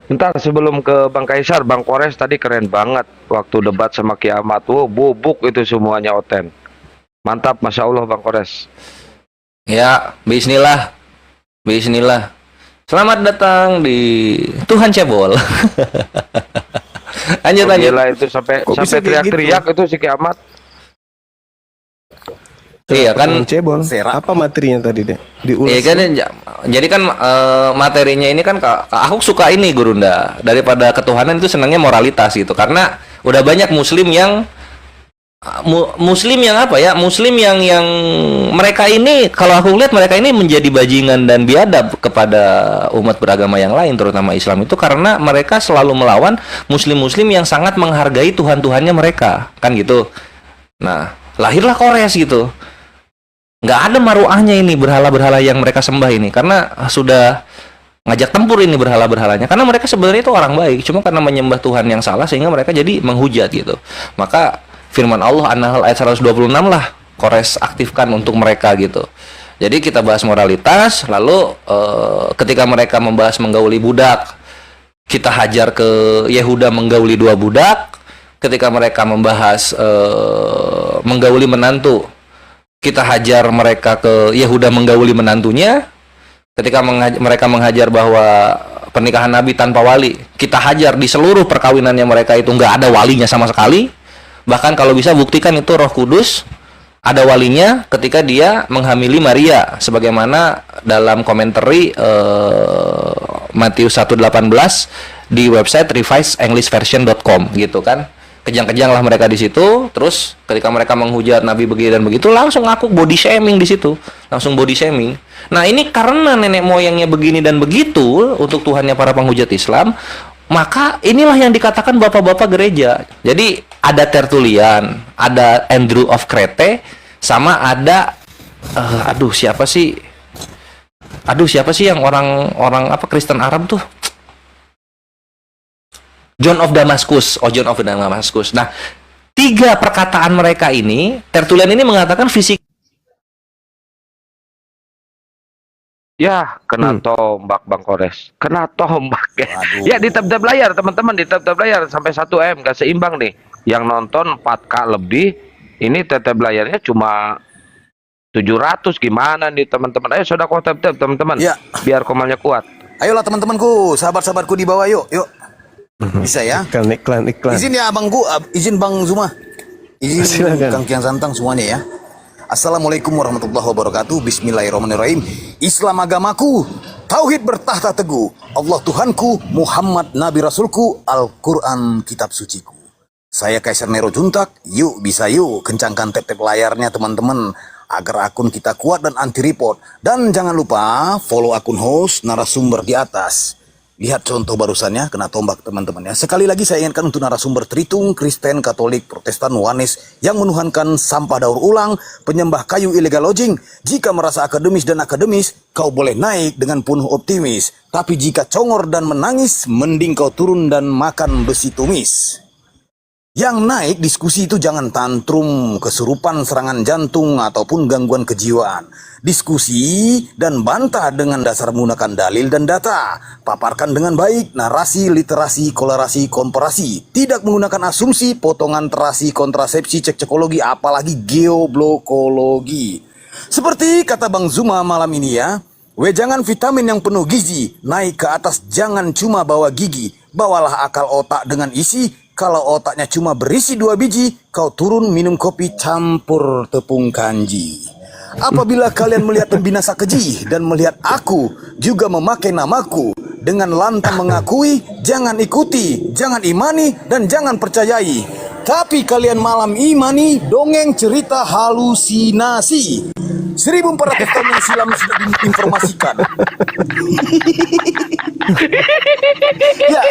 Bentar, sebelum ke Bang Kaisar, Bang Kores tadi keren banget waktu debat sama Kiamat. Wow, bubuk itu semuanya Oten. Mantap, Masya Allah Bang Kores. Ya, bismillah. Bismillah. Selamat datang di Tuhan Cebol. Lanjut. Gila itu sampai teriak-teriak itu si Kiamat. Iya kan, cebol. Apa materinya tadi deh? Diulas. Iya kan, jadi kan materinya ini kan aku suka ini Gurunda, daripada ketuhanan itu senangnya moralitas gitu, karena udah banyak muslim yang apa ya, muslim yang mereka ini, kalau aku lihat mereka ini menjadi bajingan dan biadab kepada umat beragama yang lain, terutama Islam itu, karena mereka selalu melawan muslim-muslim yang sangat menghargai Tuhan-Tuhannya mereka, kan gitu. Nah, lahirlah Kores gitu. Nggak ada maruahnya ini berhala-berhala yang mereka sembah ini, karena sudah ngajak tempur ini berhala-berhalanya, karena mereka sebenarnya itu orang baik, cuma karena menyembah Tuhan yang salah sehingga mereka jadi menghujat gitu. Maka firman Allah An-Nahl ayat 126 lah Kores aktifkan untuk mereka gitu. Jadi kita bahas moralitas, lalu ketika mereka membahas menggauli budak, kita hajar ke Yehuda menggauli 2 budak. Ketika mereka membahas menggauli menantu, kita hajar mereka ke Yehuda menggauli menantunya. Ketika mereka menghajar bahwa pernikahan Nabi tanpa wali, kita hajar di seluruh perkawinannya mereka itu nggak ada walinya sama sekali. Bahkan kalau bisa buktikan itu Roh Kudus ada walinya ketika dia menghamili Maria, sebagaimana dalam komentari Matius 1:18 di website revisedEnglishVersion.com gitu kan. Kejang-kejang lah mereka di situ. Terus ketika mereka menghujat Nabi begini dan begitu, langsung aku body shaming di situ, langsung body shaming. Nah ini karena nenek moyangnya begini dan begitu untuk Tuhannya para penghujat Islam, maka inilah yang dikatakan bapak-bapak gereja. Jadi ada Tertullian, ada Andrew of Crete, sama ada siapa sih yang orang apa Kristen Arab tuh, John of Damascus. Nah, 3 perkataan mereka ini, Tertullian ini mengatakan fisik. Ya, kena tombak Bang Kores. Kena tombak ya. Ya di tab-tab layar teman-teman, di tab-tab layar sampai 1M gak seimbang nih. Yang nonton 4K lebih, ini tab-tab layarnya cuma 700. Gimana nih teman-teman? Ayo sodako tab-tab teman-teman. Ya. Biar komalnya kuat. Ayolah teman-temanku, sahabat-sahabatku di bawah yuk. Bisa ya? Iklan. Izin ya abangku, izin Bang Zuma. Izin Silakan. Kang Kian Santang semuanya ya. Assalamualaikum warahmatullahi wabarakatuh. Bismillahirrahmanirrahim. Islam agamaku, tauhid bertahta teguh. Allah Tuhanku, Muhammad Nabi Rasulku, Al-Quran kitab suciku. Saya Kaisar Nero Juntak. Yuk bisa yuk kencangkan tap-tap layarnya teman-teman, agar akun kita kuat dan anti report. Dan jangan lupa follow akun host narasumber di atas. Lihat contoh barusannya, kena tombak teman-teman ya. Sekali lagi saya ingatkan untuk narasumber Tritung, Kristen, Katolik, Protestan, Wanis yang menuhankan sampah daur ulang, penyembah kayu illegal lodging. Jika merasa akademis dan akademis, kau boleh naik dengan penuh optimis. Tapi jika congor dan menangis, mending kau turun dan makan besi tumis. Yang naik diskusi itu jangan tantrum, kesurupan, serangan jantung, ataupun gangguan kejiwaan. Diskusi dan bantah dengan dasar menggunakan dalil dan data. Paparkan dengan baik narasi, literasi, kolerasi, komparasi. Tidak menggunakan asumsi, potongan terasi, kontrasepsi, cekcokologi, apalagi geoblokologi. Seperti kata Bang Zuma malam ini ya, wejangan vitamin yang penuh gizi, naik ke atas jangan cuma bawa gigi, bawalah akal otak dengan isi. Kalau otaknya cuma berisi 2 biji, kau turun minum kopi campur tepung kanji. Apabila kalian melihat pembinasa keji dan melihat aku juga memakai namaku, dengan lantang mengakui, jangan ikuti, jangan imani, dan jangan percayai. Tapi kalian malam imani dongeng cerita halusinasi. 1400 tahun yang silam sudah diinformasikan. Ya.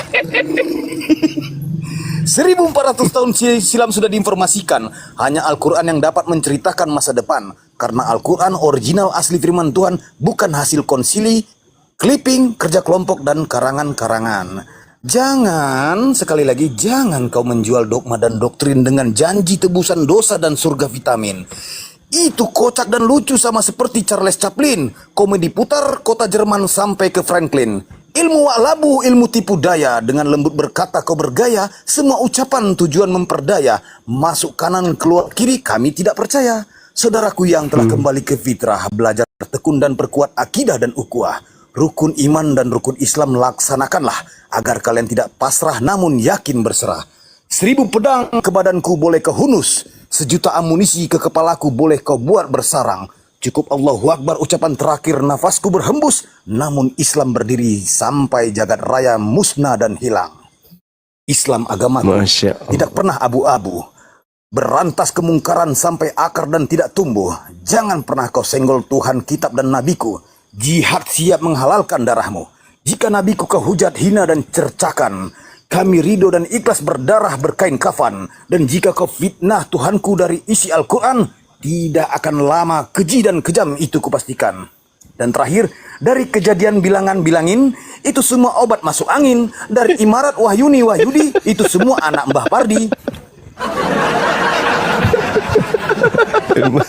1400 tahun silam sudah diinformasikan. Hanya Al-Quran yang dapat menceritakan masa depan. Karena Al-Quran original asli firman Tuhan, bukan hasil konsili, clipping, kerja kelompok, dan karangan-karangan. Jangan, sekali lagi, jangan kau menjual dogma dan doktrin dengan janji tebusan dosa dan surga vitamin. Itu kocak dan lucu sama seperti Charles Chaplin. Komedi putar kota Jerman sampai ke Franklin. Ilmu wa'labu, ilmu tipu daya. Dengan lembut berkata kau bergaya. Semua ucapan tujuan memperdaya. Masuk kanan keluar kiri kami tidak percaya. Saudaraku yang telah kembali ke fitrah. Belajar tekun dan perkuat akidah dan ukhuwah. Rukun iman dan rukun Islam laksanakanlah. Agar kalian tidak pasrah namun yakin berserah. 1000 pedang ke badanku boleh kau hunus. 1.000.000 amunisi ke kepalaku boleh kau buat bersarang. Cukup Allahu Akbar ucapan terakhir nafasku berhembus. Namun Islam berdiri sampai jagat raya musnah dan hilang. Islam agamaku tidak pernah abu-abu. Berantas kemungkaran sampai akar dan tidak tumbuh. Jangan pernah kau senggol Tuhan, kitab dan nabiku. Jihad siap menghalalkan darahmu. Jika nabiku kau hujat, hina dan cercakan, kami ridho dan ikhlas berdarah berkain kafan. Dan jika kau fitnah Tuhanku dari isi Al-Quran, tidak akan lama keji dan kejam itu kupastikan. Dan terakhir, dari kejadian bilangan bilangin, itu semua obat masuk angin. Dari imarat Wahyuni Wahyudi, itu semua anak Mbah Pardi.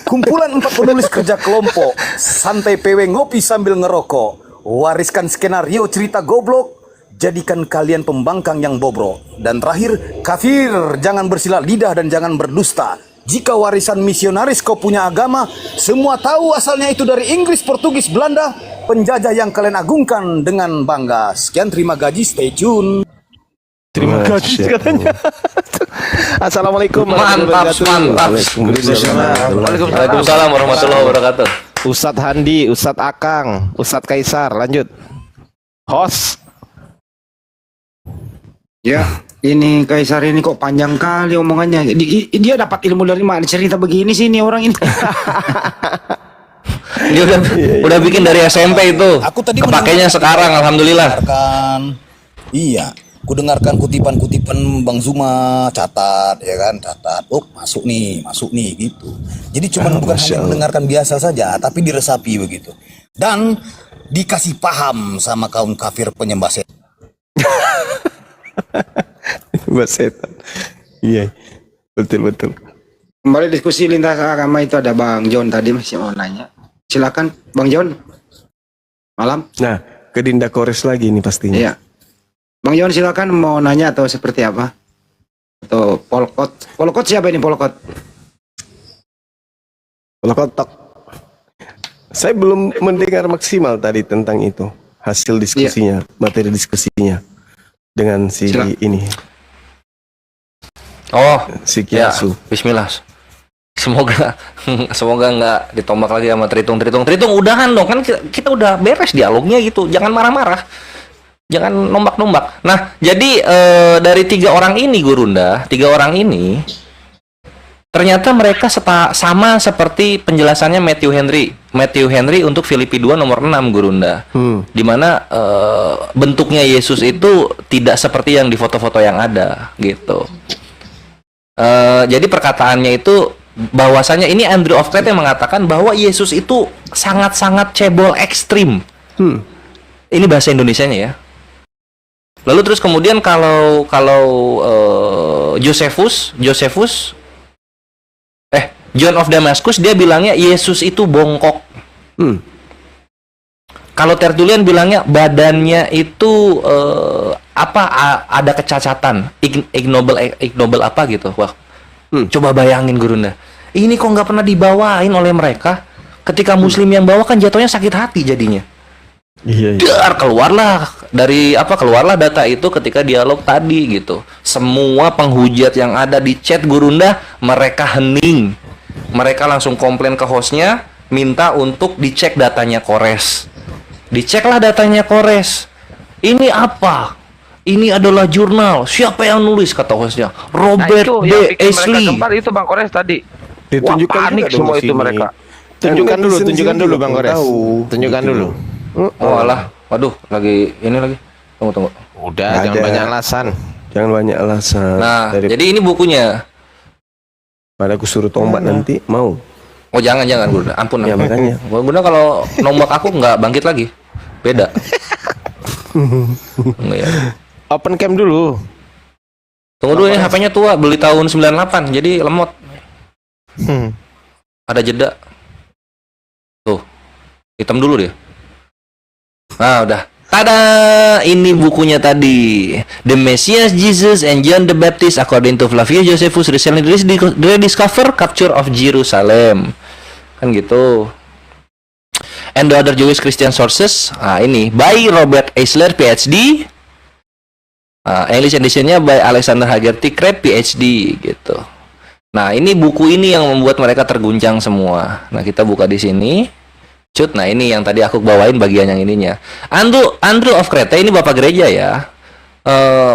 Kumpulan 4 penulis kerja kelompok, santai PW ngopi sambil ngerokok. Wariskan skenario cerita goblok, jadikan kalian pembangkang yang bobrok. Dan terakhir, kafir, jangan bersilat lidah dan jangan berdusta. Jika warisan misionaris kau punya agama, semua tahu asalnya itu dari Inggris, Portugis, Belanda, penjajah yang kalian agungkan dengan bangga. Sekian, terima gaji, stay tune. Terima kasih katanya. Assalamualaikum Mantap, mantap. Waalaikumsalam warahmatullahi wabarakatuh. Ustadz Handi, Ustadz Akang, Ustadz Kaisar, lanjut. Host. Ya, ini Kaisar ini kok panjang kali omongannya. Dia dapat ilmu dari mana cerita begini sih ini orang ini. Dia udah bikin dari SMP itu. Aku tadi kepakainya sekarang, alhamdulillah. Iya, ku dengarkan kutipan-kutipan Bang Zuma, catat ya kan, catat. Oh, masuk nih gitu. Jadi cuma bukan hanya mendengarkan biasa saja, tapi diresapi begitu. Dan dikasih paham sama kaum kafir penyembah setan. Setan. Iya. Betul. Kembali diskusi lintas agama itu ada Bang John tadi masih mau nanya. Silakan Bang John. Malam. Nah, ke Dinda Kores lagi nih pastinya. Iya. Bang John silakan mau nanya atau seperti apa? Atau Polkot. Polkot siapa ini Polkot? Polkot tok. Saya belum mendengar maksimal tadi tentang itu. Hasil diskusinya, materi diskusinya dengan si ini. Oh, si Kiasu. Bismillah. Semoga nggak ditombak lagi sama Tritung. Udahan dong, kan kita udah beres dialognya gitu. Jangan marah-marah. Jangan nombak-nombak. Nah, jadi dari 3 orang ini, Gurunda, 3 orang ini ternyata mereka sama seperti penjelasannya Matthew Henry untuk Filipi 2 nomor 6, Gurunda. Dimana bentuknya Yesus itu tidak seperti yang di foto-foto yang ada gitu. Jadi perkataannya itu bahwasanya ini Andrew of Crete yang mengatakan bahwa Yesus itu sangat-sangat cebol ekstrim. Ini bahasa Indonesianya ya. Lalu terus kemudian kalau John of Damascus dia bilangnya Yesus itu bongkok. Kalau Tertullian bilangnya badannya itu ada kecacatan, ignoble apa gitu. Wah, coba bayangin Gurunda. Ini kok nggak pernah dibawain oleh mereka. Ketika Muslim yang bawa kan jatuhnya sakit hati jadinya. Iya. Keluarlah data itu ketika dialog tadi gitu. Semua penghujat yang ada di chat Gurunda mereka hening. Mereka langsung komplain ke hostnya, minta untuk dicek datanya Kores. Diceklah datanya Kores. Ini apa? Ini adalah jurnal. Siapa yang nulis kata hostnya? Robert B. Ashley. Itu Bang Kores tadi. Ditunjukkan panik semua itu mereka. Tunjukkan dulu Bang Kores. Tunjukkan dulu. Oh alah, waduh, lagi ini lagi. Tunggu. Udah, jangan banyak alasan. Jangan banyak alasan. Nah, jadi ini bukunya. Pada aku suruh tombak nanti mau. Oh jangan Gurunda, ampun. Ya makanya. Gurunda kalau nombak aku nggak bangkit lagi, beda. Nggak ya. Open cam dulu. Tunggu dulu ini HP-nya tua, beli tahun 98, jadi lemot. Ada jeda. Tuh, hitam dulu dia. Nah udah. Tada, ini bukunya tadi. The Messiah Jesus and John the Baptist according to Flavius Josephus recently rediscover capture of Jerusalem. Kan gitu. And the other Jewish Christian sources. Nah, ini by Robert Eisler PhD. English editionnya by Alexander Hagerty Crabb PhD gitu. Nah, ini buku ini yang membuat mereka terguncang semua. Nah, kita buka di sini. Nah ini yang tadi aku bawain bagian yang ininya. Andrew of Crete ini bapak gereja ya.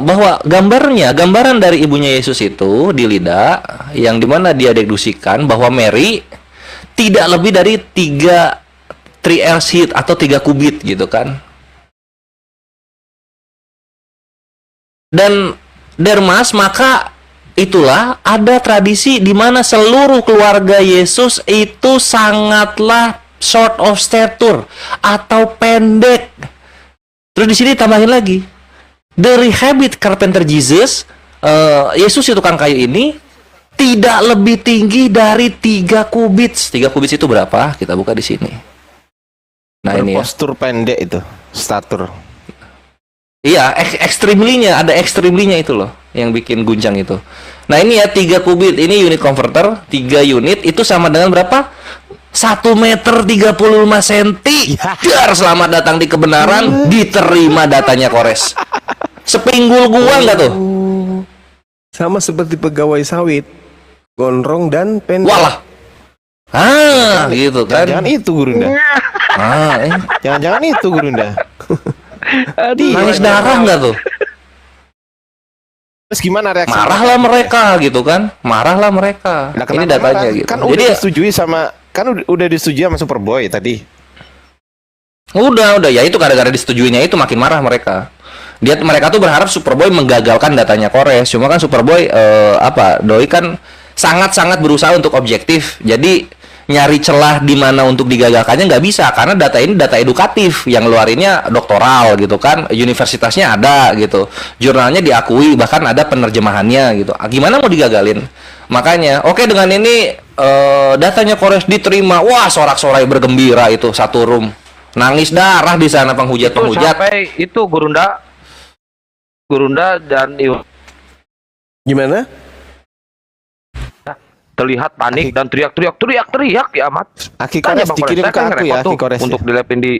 Bahwa gambaran dari ibunya Yesus itu di Lida, yang dimana dia deduksikan bahwa Mary tidak lebih dari 3 sheet atau 3 kubit gitu kan. Dan Dermas, maka itulah ada tradisi di mana seluruh keluarga Yesus itu sangatlah short of stature atau pendek. Terus di sini tambahin lagi, the rehabit carpenter Jesus, Yesus itu tukang kayu ini tidak lebih tinggi dari 3 kubits. 3 kubits itu berapa? Kita buka di sini. Nah ini ya. Postur pendek itu, statur. Iya, extremely-nya, ada extremely-nya itu loh yang bikin guncang itu. Nah ini ya 3 kubit, ini unit converter, 3 unit itu sama dengan berapa? 1 meter 35 cm. Dar, selamat datang di kebenaran, diterima datanya Kores. Sepinggul gua enggak tuh? Sama seperti pegawai sawit, gondrong dan pendek. Walah. Gitu kan. Jangan itu Gurunda. Jangan itu Gurunda. Nangis darah enggak tuh? Terus gimana reaksi? Marahlah mereka gitu kan. Marahlah mereka. Nah, ini datanya gitu. Kan udah disetujui sama udah disetujui sama Superboy tadi. Udah ya itu gara-gara disetujuinya itu makin marah mereka. Mereka tuh berharap Superboy menggagalkan datanya Kores. Cuma kan Superboy Doi kan sangat-sangat berusaha untuk objektif. Jadi nyari celah di mana untuk digagalkannya nggak bisa karena data ini data edukatif yang luarinnya doktoral gitu kan, universitasnya ada gitu, jurnalnya diakui, bahkan ada penerjemahannya gitu. Gimana mau digagalin? Makanya oke, dengan ini datanya Kores diterima, wah sorak-sorai bergembira itu satu room, nangis darah di sana penghujat-penghujat. Sampai itu Gurunda dan Gimana? terlihat panik dan teriak ya amat. Aki Kores dikirim ke aku ya, Aki Kores untuk dilepin di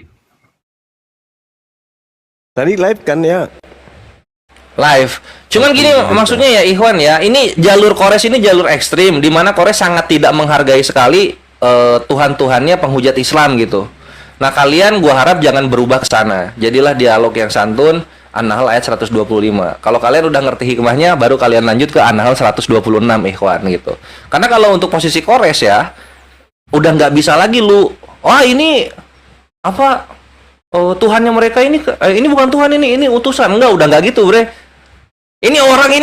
tadi live kan ya. Live. Cuman gini maksudnya ya Ikhwan ya, ini jalur Kores ini jalur ekstrim di mana Kores sangat tidak menghargai sekali Tuhan-Tuhannya penghujat Islam gitu. Nah, kalian gua harap jangan berubah ke sana. Jadilah dialog yang santun. An-Nahl ayat 125. Kalau kalian udah ngerti hikmahnya, baru kalian lanjut ke An-Nahl 126 Ikhwan gitu. Karena kalau untuk posisi Kores ya, udah nggak bisa lagi lu. Ini apa? Tuhannya mereka ini bukan Tuhan, ini utusan. Udah nggak gitu, Bre. Ini orang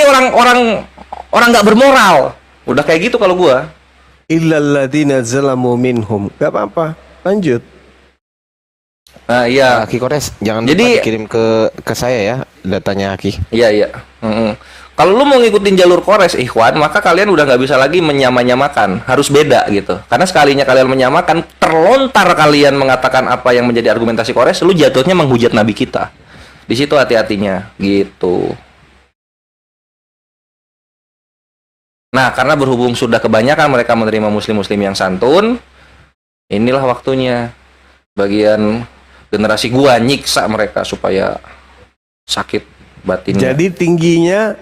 nggak bermoral. Udah kayak gitu kalau gua. Illal ladzina zalamu minhum. Gak apa-apa. Lanjut. Nah, iya. Aki Kores, jangan Jadi, lupa dikirim ke saya ya datanya Aki. Iya. Kalau lu mau ngikutin jalur Kores Ikhwan, maka kalian udah nggak bisa lagi menyamakan, harus beda gitu. Karena sekalinya kalian menyamakan, terlontar kalian mengatakan apa yang menjadi argumentasi Kores, lu jatuhnya menghujat Nabi kita. Di situ hati-hatinya gitu. Nah, karena berhubung sudah kebanyakan mereka menerima muslim-muslim yang santun, inilah waktunya bagian generasi gua nyiksa mereka supaya sakit batinnya. Jadi tingginya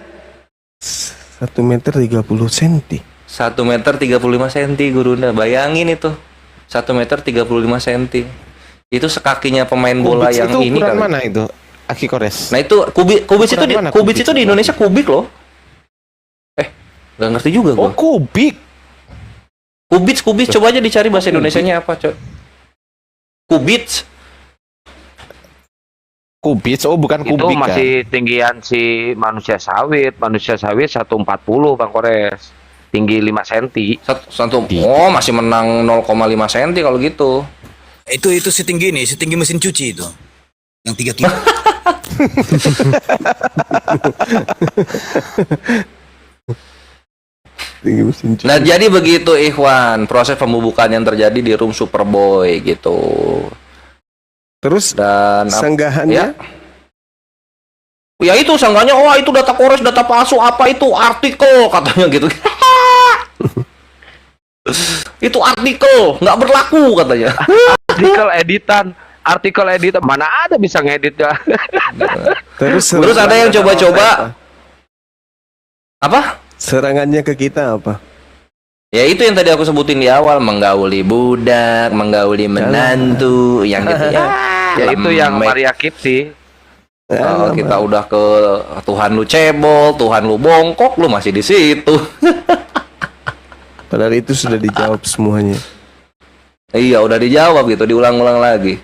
1 meter 30 cm. 1 meter 35 cm Gurunda. Bayangin itu. 1 meter 35 cm. Itu sekakinya pemain bola yang itu ini kali. mana itu? Aki Kores. Nah, itu kubik itu di Indonesia kubik loh. Nggak ngerti juga gua. Kubik. Kubik coba aja dicari bahasa Indonesianya apa, coy. Kubits. Kubis, oh bukan Itu kubik kan? masih tinggian si manusia sawit. Manusia sawit 140 Bang Kores. Tinggi 5 cm. Oh, masih menang 0,5 cm kalau gitu. Itu setinggi nih, setinggi mesin cuci itu. Yang 3 kilo. Nah, jadi begitu Ikhwan, proses pembubukan yang terjadi di room Superboy gitu. Terus dan sanggahannya? Ya itu sanggahnya, oh itu data kores, data palsu, apa itu artikel katanya gitu. Itu artikel nggak berlaku katanya. Artikel editan mana ada bisa ngedit ya. Terus ada yang coba-coba apa? Serangannya ke kita apa? Ya itu yang tadi aku sebutin di awal, menggauli budak, menggauli menantu, yang gitu ya. Ya itu yang Maria Kipsi. Oh, kita udah ke Tuhan lu cebol, Tuhan lu bongkok, lu masih di situ. Padahal itu sudah dijawab semuanya. Iya, udah dijawab gitu, diulang-ulang lagi.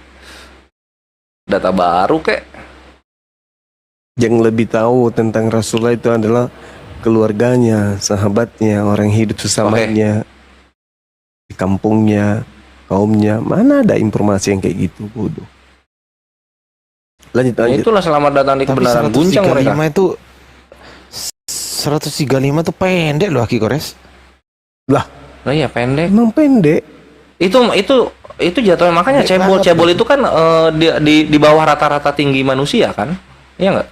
Data baru kek. Yang lebih tahu tentang Rasulullah itu adalah keluarganya, sahabatnya, orang hidup sesamanya, di kampungnya, kaumnya. Mana ada informasi yang kayak gitu, bodoh. Lanjut. Itulah selamat datang di kebenaran, guncang mereka. Itu 135 tuh pendek loh Aki Kores. Lah iya pendek. Emang pendek. Itu jatuhnya, makanya cebol itu kan di bawah rata-rata tinggi manusia kan? Iya nggak?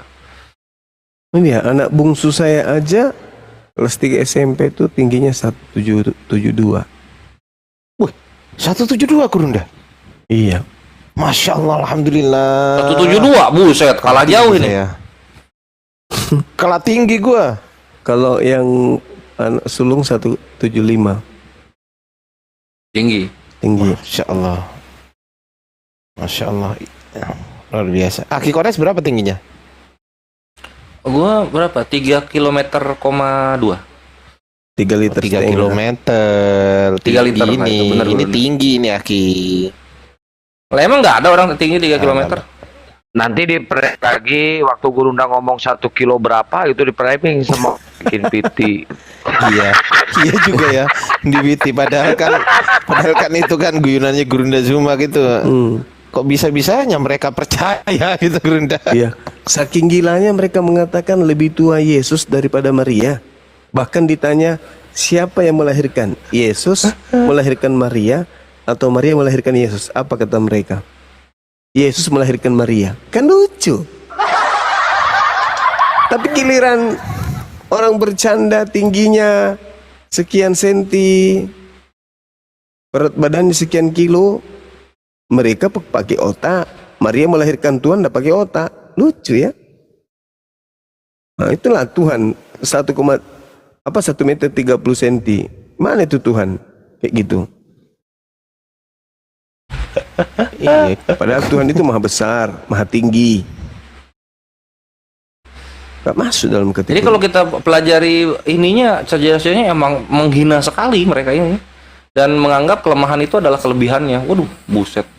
Ini ya, anak bungsu saya aja kelas 3 SMP tuh tingginya 172. Wih, 172 Gurunda? Iya. Masya Allah, alhamdulillah. 172, buset, kalah jauh ini. Ya. Kalah tinggi gua. Kalau yang anak sulung 175. Tinggi. Masya Allah. Masya Allah. Luar biasa. Aki Kores berapa tingginya? Gua berapa? 3 kilometer, 2. 3 liter 3 kilometer. 3 liter ini. itu bener, Ini bener. tinggi ini Aki. Lah emang nggak ada orang tinggi 3 kilometer? Nanti di lagi waktu Gurunda ngomong 1 kilo berapa itu di framing sama bikin PT. Iya, iya juga ya di BT. Padahal kan itu kan guyonannya Gurunda Zuma gitu. Kok bisa-bisanya mereka percaya gitu Gurunda? Iya. Saking gilanya mereka mengatakan lebih tua Yesus daripada Maria. Bahkan ditanya siapa yang melahirkan? Yesus melahirkan Maria atau Maria melahirkan Yesus? Apa kata mereka? Yesus melahirkan Maria. Kan lucu. Tapi giliran orang bercanda tingginya sekian senti, berat badannya sekian kilo, mereka pakai otak. Maria melahirkan Tuhan tidak pakai otak. Lucu ya. Nah, itulah Tuhan 1 meter 30 cm. Mana itu Tuhan? Kayak gitu. Iya, padahal Tuhan itu maha besar, maha tinggi. Gak masuk dalam kategori. Jadi kalau kita pelajari ininya, saja-sajanya emang menghina sekali mereka ini. Dan menganggap kelemahan itu adalah kelebihannya. Waduh, buset.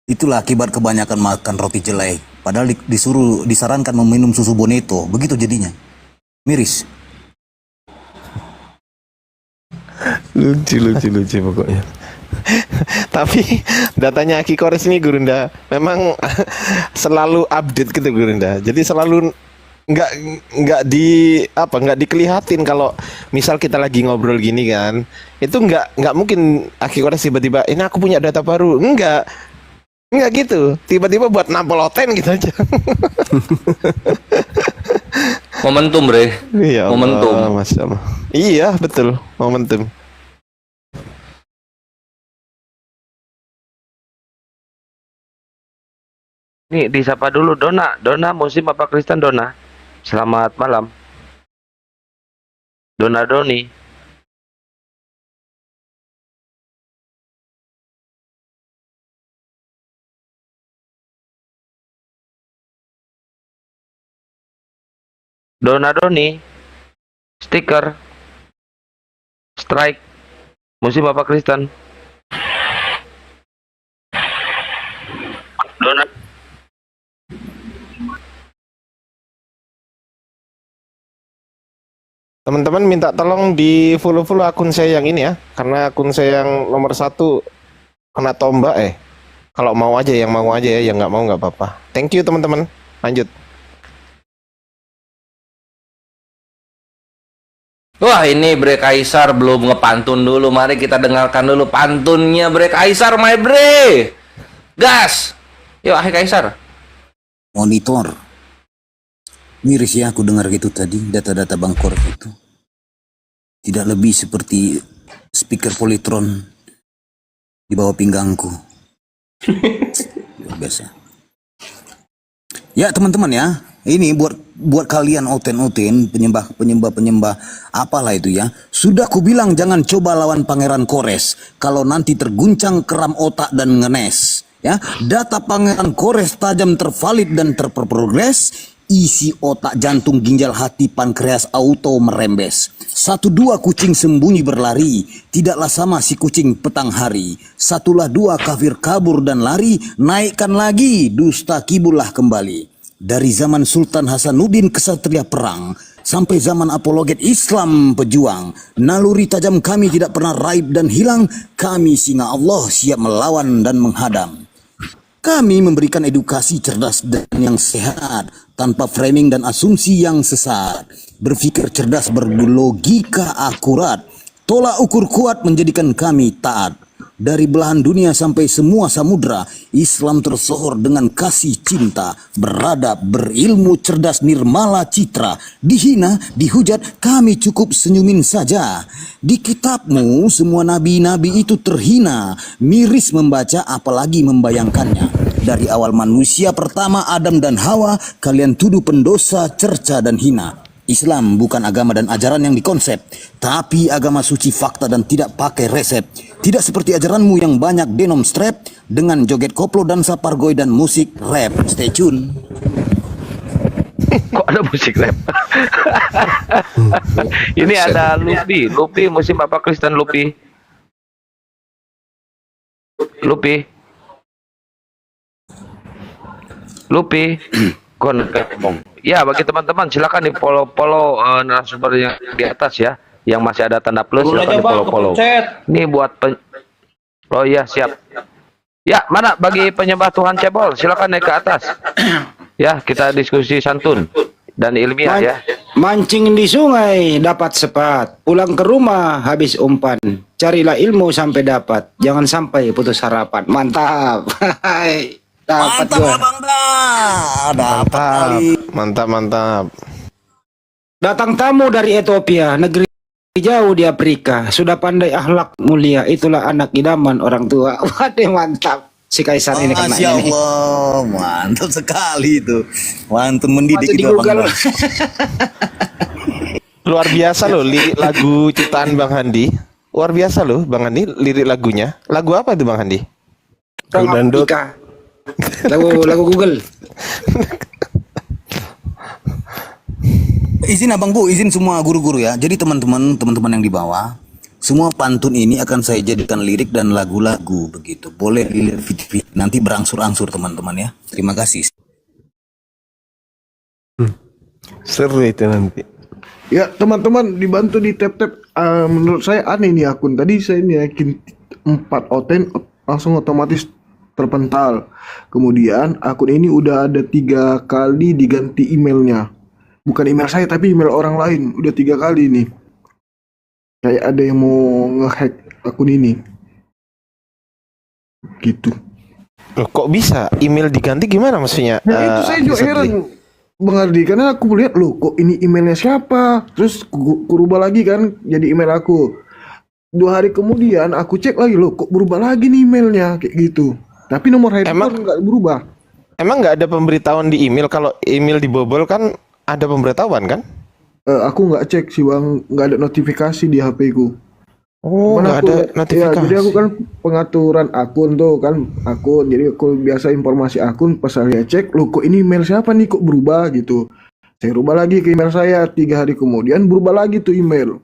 Itulah akibat kebanyakan makan roti jelek. Padahal disarankan meminum susu Boneto. Begitu jadinya. Miris. Lucu pokoknya. Tapi datanya Aki Kores ini Gurunda memang selalu update gitu Gurunda. Jadi selalu nggak dikelihatin kalau misal kita lagi ngobrol gini kan, itu nggak mungkin Aki Kores tiba-tiba ini aku punya data baru. Enggak gitu. Tiba-tiba buat nampol oten gitu aja. Momentum, Bre. Iya, Momentum. Masya Allah. Iya, betul. Momentum. Nih disapa dulu Dona Muslim apa Kristen Dona? Selamat malam. Dona Doni. Dona Doni. Stiker. Strike. Muslim apa Kristen? Teman-teman minta tolong di follow akun saya yang ini ya, karena akun saya yang nomor 1 kena tombak. Kalau mau aja, yang mau aja ya, yang nggak mau nggak apa-apa. Thank you teman-teman. Lanjut. Wah, ini Bre Kaisar belum ngepantun dulu. Mari kita dengarkan dulu pantunnya Bre Kaisar, my Bre. Gas. Yuk, Kaisar. Monitor. Miris ya aku dengar gitu tadi, data-data Bangkor itu. Tidak lebih seperti speaker Polytron di bawah pinggangku. Luar biasa. Ya teman-teman ya, ini buat kalian oten penyembah apalah itu ya. Sudah kubilang jangan coba lawan Pangeran Kores kalau nanti terguncang keram otak dan ngenes. Ya, data Pangeran Kores tajam, tervalid dan terprogres. Isi otak, jantung, ginjal, hati, pankreas auto merembes. 1-2 kucing sembunyi berlari, tidaklah sama si kucing petang hari. 1-2 kafir kabur dan lari, naikkan lagi, dusta kibullah kembali. Dari zaman Sultan Hasanuddin kesatria perang, sampai zaman apologet Islam pejuang, naluri tajam kami tidak pernah raib dan hilang. Kami singa Allah siap melawan dan menghadang. Kami memberikan edukasi cerdas dan yang sehat, tanpa framing dan asumsi yang sesat. Berpikir cerdas, berlogika akurat, tolak ukur kuat menjadikan kami taat. Dari belahan dunia sampai semua samudra, Islam tersohor dengan kasih cinta, beradab, berilmu, cerdas, nirmala citra. Dihina, dihujat, kami cukup senyumin saja. Di kitabmu semua nabi-nabi itu terhina, miris membaca apalagi membayangkannya. Dari awal manusia pertama Adam dan Hawa, kalian tuduh pendosa, cerca dan hina. Islam bukan agama dan ajaran yang dikonsep, tapi agama suci fakta dan tidak pakai resep. Tidak seperti ajaranmu yang banyak denom strap dengan joget koplo, dansa pargoy dan musik rap. Stay tune. Kok ada musik rap? Ini ada Lupi musim apa Kristen Lupi? Kok ngomong? Ya, bagi teman-teman silakan di follow narasumber yang di atas ya, yang masih ada tanda plus silakan di follow. Ini buat oh iya siap. Ya, mana bagi penyembah Tuhan Cebol silakan naik ke atas. Ya, kita diskusi santun dan ilmiah ya. Mancing di sungai dapat sepat, pulang ke rumah habis umpan. Carilah ilmu sampai dapat, jangan sampai putus harapan. Mantap. Dapat Mantap Abang Da. Mantap. Datang tamu dari Ethiopia, negeri jauh di Afrika. Sudah pandai akhlak mulia, itulah anak idaman orang tua. Waduh, mantap. Si Kaisar ini kena Masya ini. Allah, mantap sekali itu. Mantap mendidik Masuk di itu Abang Google. Da. Luar biasa loh lirik lagu ciptaan Bang Handi. Luar biasa loh Bang Handi lirik lagunya. Lagu apa itu Bang Handi? Orang Afrika. Lagu Google. Izin Abang Bu, izin semua guru-guru ya. Jadi teman-teman yang di bawah, semua pantun ini akan saya jadikan lirik dan lagu-lagu begitu. Boleh dilihat nanti berangsur-angsur teman-teman ya. Terima kasih. Seru itu nanti. Ya teman-teman dibantu di tap-tap. Menurut saya aneh nih akun. Tadi saya naikin 4 oten langsung otomatis terpental. Kemudian akun ini udah ada 3 kali diganti emailnya. Bukan email saya tapi email orang lain. Udah 3 kali nih. Kayak ada yang mau ngehack akun ini. Gitu. Loh, kok bisa email diganti gimana maksudnya? Nah itu saya juga heran Bang Ardi, karena aku lihat loh kok ini emailnya siapa. Terus ku rubah lagi kan jadi email aku. 2 hari kemudian aku cek lagi loh kok berubah lagi nih emailnya kayak gitu. Tapi nomor handphone nggak berubah. Emang nggak ada pemberitahuan di email kalau email dibobol kan ada pemberitahuan kan? Aku nggak cek sih Bang, nggak ada notifikasi di HP ku. Oh, nggak ada notifikasi. Ya, jadi aku kan pengaturan akun tuh kan akun. Jadi aku biasa informasi akun pas saya cek, loh kok ini email siapa nih kok berubah gitu. Saya rubah lagi ke email saya, 3 hari kemudian berubah lagi tuh email.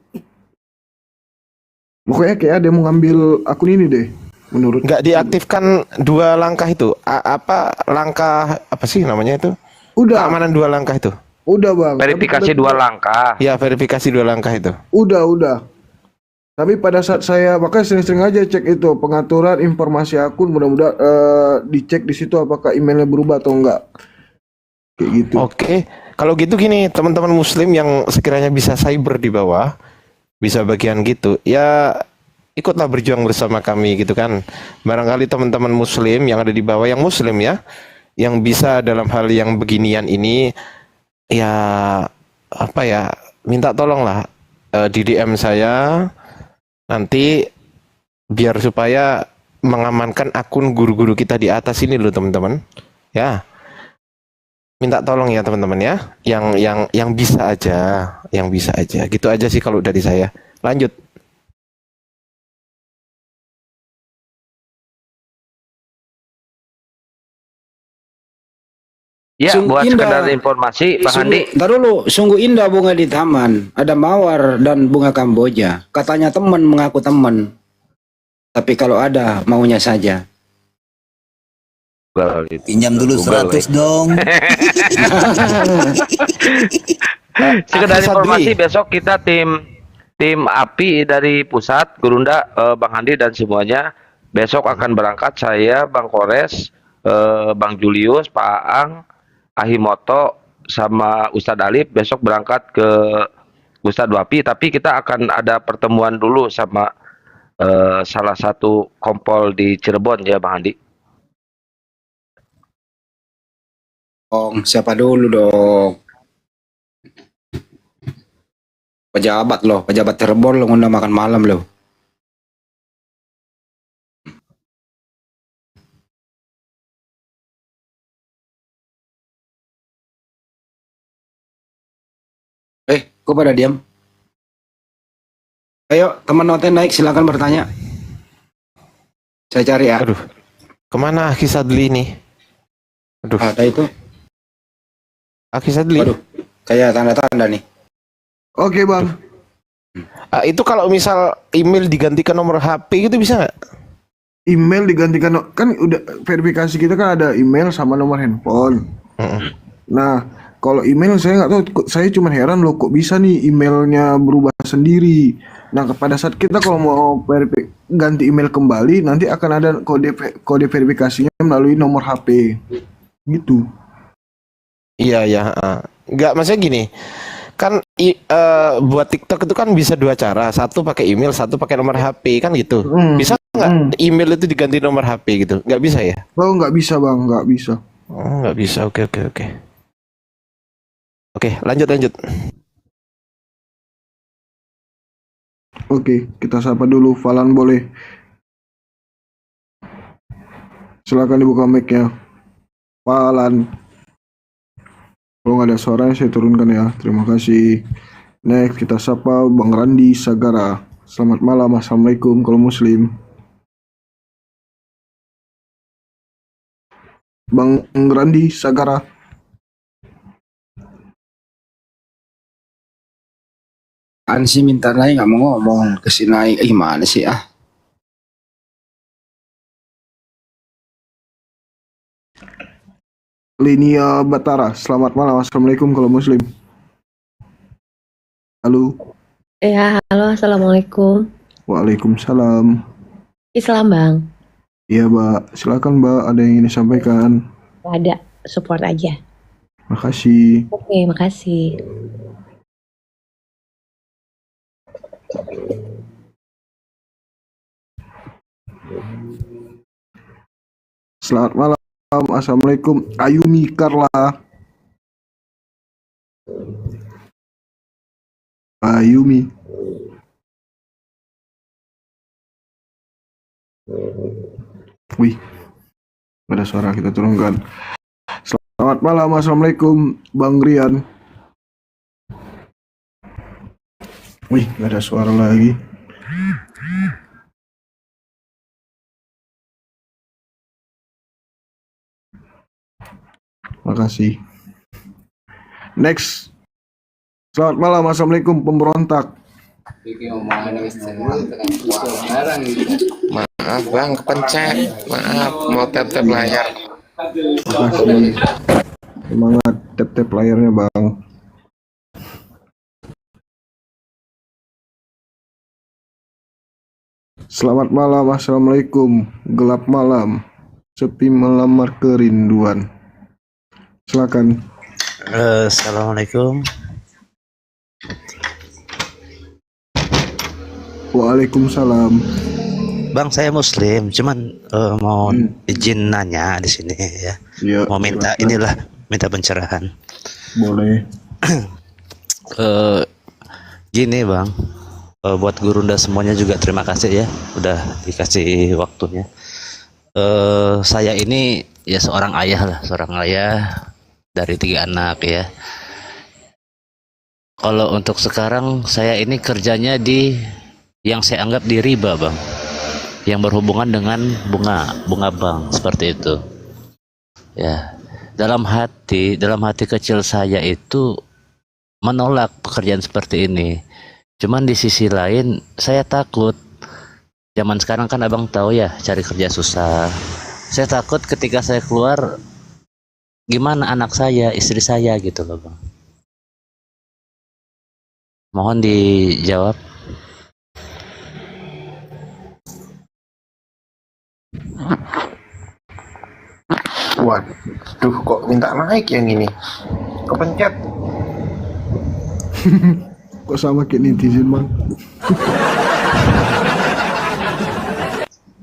Pokoknya kayak ada yang mau ngambil akun ini deh. Menurut nggak diaktifkan 2 langkah itu apa langkah apa sih namanya itu? Udah keamanan 2 langkah itu Udah bang. Verifikasi Tapi 2 langkah. Ya, verifikasi 2 langkah itu. udah. Tapi pada saat saya makanya sering-sering aja cek itu pengaturan informasi akun, mudah-mudahan dicek di situ apakah emailnya berubah atau enggak. Kayak gitu. Oke, kalau gitu gini, teman-teman muslim yang sekiranya bisa cyber di bawah, bisa bagian gitu, ya ikutlah berjuang bersama kami gitu kan. Barangkali teman-teman muslim yang ada di bawah, yang muslim ya, yang bisa dalam hal yang beginian ini, ya apa ya, minta tolonglah di DM saya nanti biar supaya mengamankan akun guru-guru kita di atas ini loh teman-teman. Ya. Minta tolong ya teman-teman ya. Yang bisa aja, yang bisa aja. Gitu aja sih kalau dari saya. Lanjut. Ya, Sungguh buat indah. sekedar informasi, Bang Andi. Ntar dulu, sungguh indah bunga di taman. Ada mawar dan bunga kamboja. Katanya teman mengaku teman. Tapi kalau ada, maunya saja. Pinjam dulu 100 dong. Sekedar Sadli. informasi, besok kita tim API dari pusat, Gurunda, Bang Andi dan semuanya besok akan berangkat. Saya, Bang Kores, Bang Julius, Pak Aang, Ahimoto, sama Ustadz Alif besok berangkat ke Ustadz Wapi. Tapi kita akan ada pertemuan dulu sama salah satu kompol di Cirebon ya Bang Andi. Siapa dulu dong? Pejabat loh, pejabat Cirebon lo ngundang makan malam loh. Kok pada diam? Ayo, teman Noten naik, silakan bertanya. Saya cari ya. Aduh, kemana Aki Sadli nih? Aduh, Ada itu. Aki Sadli. Waduh, kayak tanda-tanda nih. Oke bang. Itu kalau misal email digantikan nomor HP gitu bisa nggak? Email digantikan kan udah verifikasi kita kan ada email sama nomor handphone. Nah, kalau email saya nggak tahu, saya cuma heran loh kok bisa nih emailnya berubah sendiri. Nah, pada saat kita kalau mau ganti email kembali, nanti akan ada kode verifikasinya melalui nomor HP. Gitu. Iya ya, nggak maksudnya gini, kan buat TikTok itu kan bisa 2 cara, satu pakai email, satu pakai nomor HP kan gitu. Bisa nggak email itu diganti nomor HP gitu? Nggak bisa ya? Oh nggak bisa bang, nggak bisa. Oh nggak bisa, oke. Oke, lanjut. Oke, kita sapa dulu Falan boleh. Silakan dibuka mic-nya. Falan. Kalau nggak ada suaranya saya turunkan ya. Terima kasih. Next kita sapa Bang Randi Sagara. Selamat malam, assalamualaikum kalau muslim. Bang Randi Sagara. Ansi minta naik nggak mau ngomong, kesini naik. Gimana sih ah? Linia Batara. Selamat malam, assalamualaikum kalau muslim. Halo. Ya, halo, assalamualaikum. Waalaikumsalam. Islam bang. Iya mbak, silakan mbak. Ada yang ingin disampaikan? Gak ada, support aja. Makasih. Oke, makasih. Selamat malam, assalamualaikum. Ayumi Karla. Ayumi. Wih, ada suara, kita turunkan. Selamat malam, assalamualaikum, Bang Rian. Wih, gak ada suara lagi. Makasih. Next. Selamat malam, assalamualaikum, pemberontak. Maaf bang, kepencet. Maaf, mau tap-tap layar. Makasih. Semangat, tap-tap layarnya bang. Selamat malam, assalamualaikum. Gelap malam, sepi melamar kerinduan. Silakan. Assalamualaikum. Waalaikumsalam. Bang, saya Muslim, cuman mau izin nanya di sini ya. Ya, Mau minta silakan. minta pencerahan. Boleh. Gini Bang, buat Gurunda semuanya juga terima kasih ya, udah dikasih waktunya. Saya ini ya seorang ayah dari 3 anak ya. Kalau untuk sekarang saya ini kerjanya di yang saya anggap di riba Bang, yang berhubungan dengan bunga bank seperti itu ya. Dalam hati kecil saya itu menolak pekerjaan seperti ini, cuman di sisi lain saya takut. Zaman sekarang kan abang tahu ya, cari kerja susah. Saya takut ketika saya keluar gimana anak saya, istri saya gitu loh Bang. Mohon dijawab. Waduh, kok minta naik yang ini? Kepencet. Kok sama kayak netizen Bang?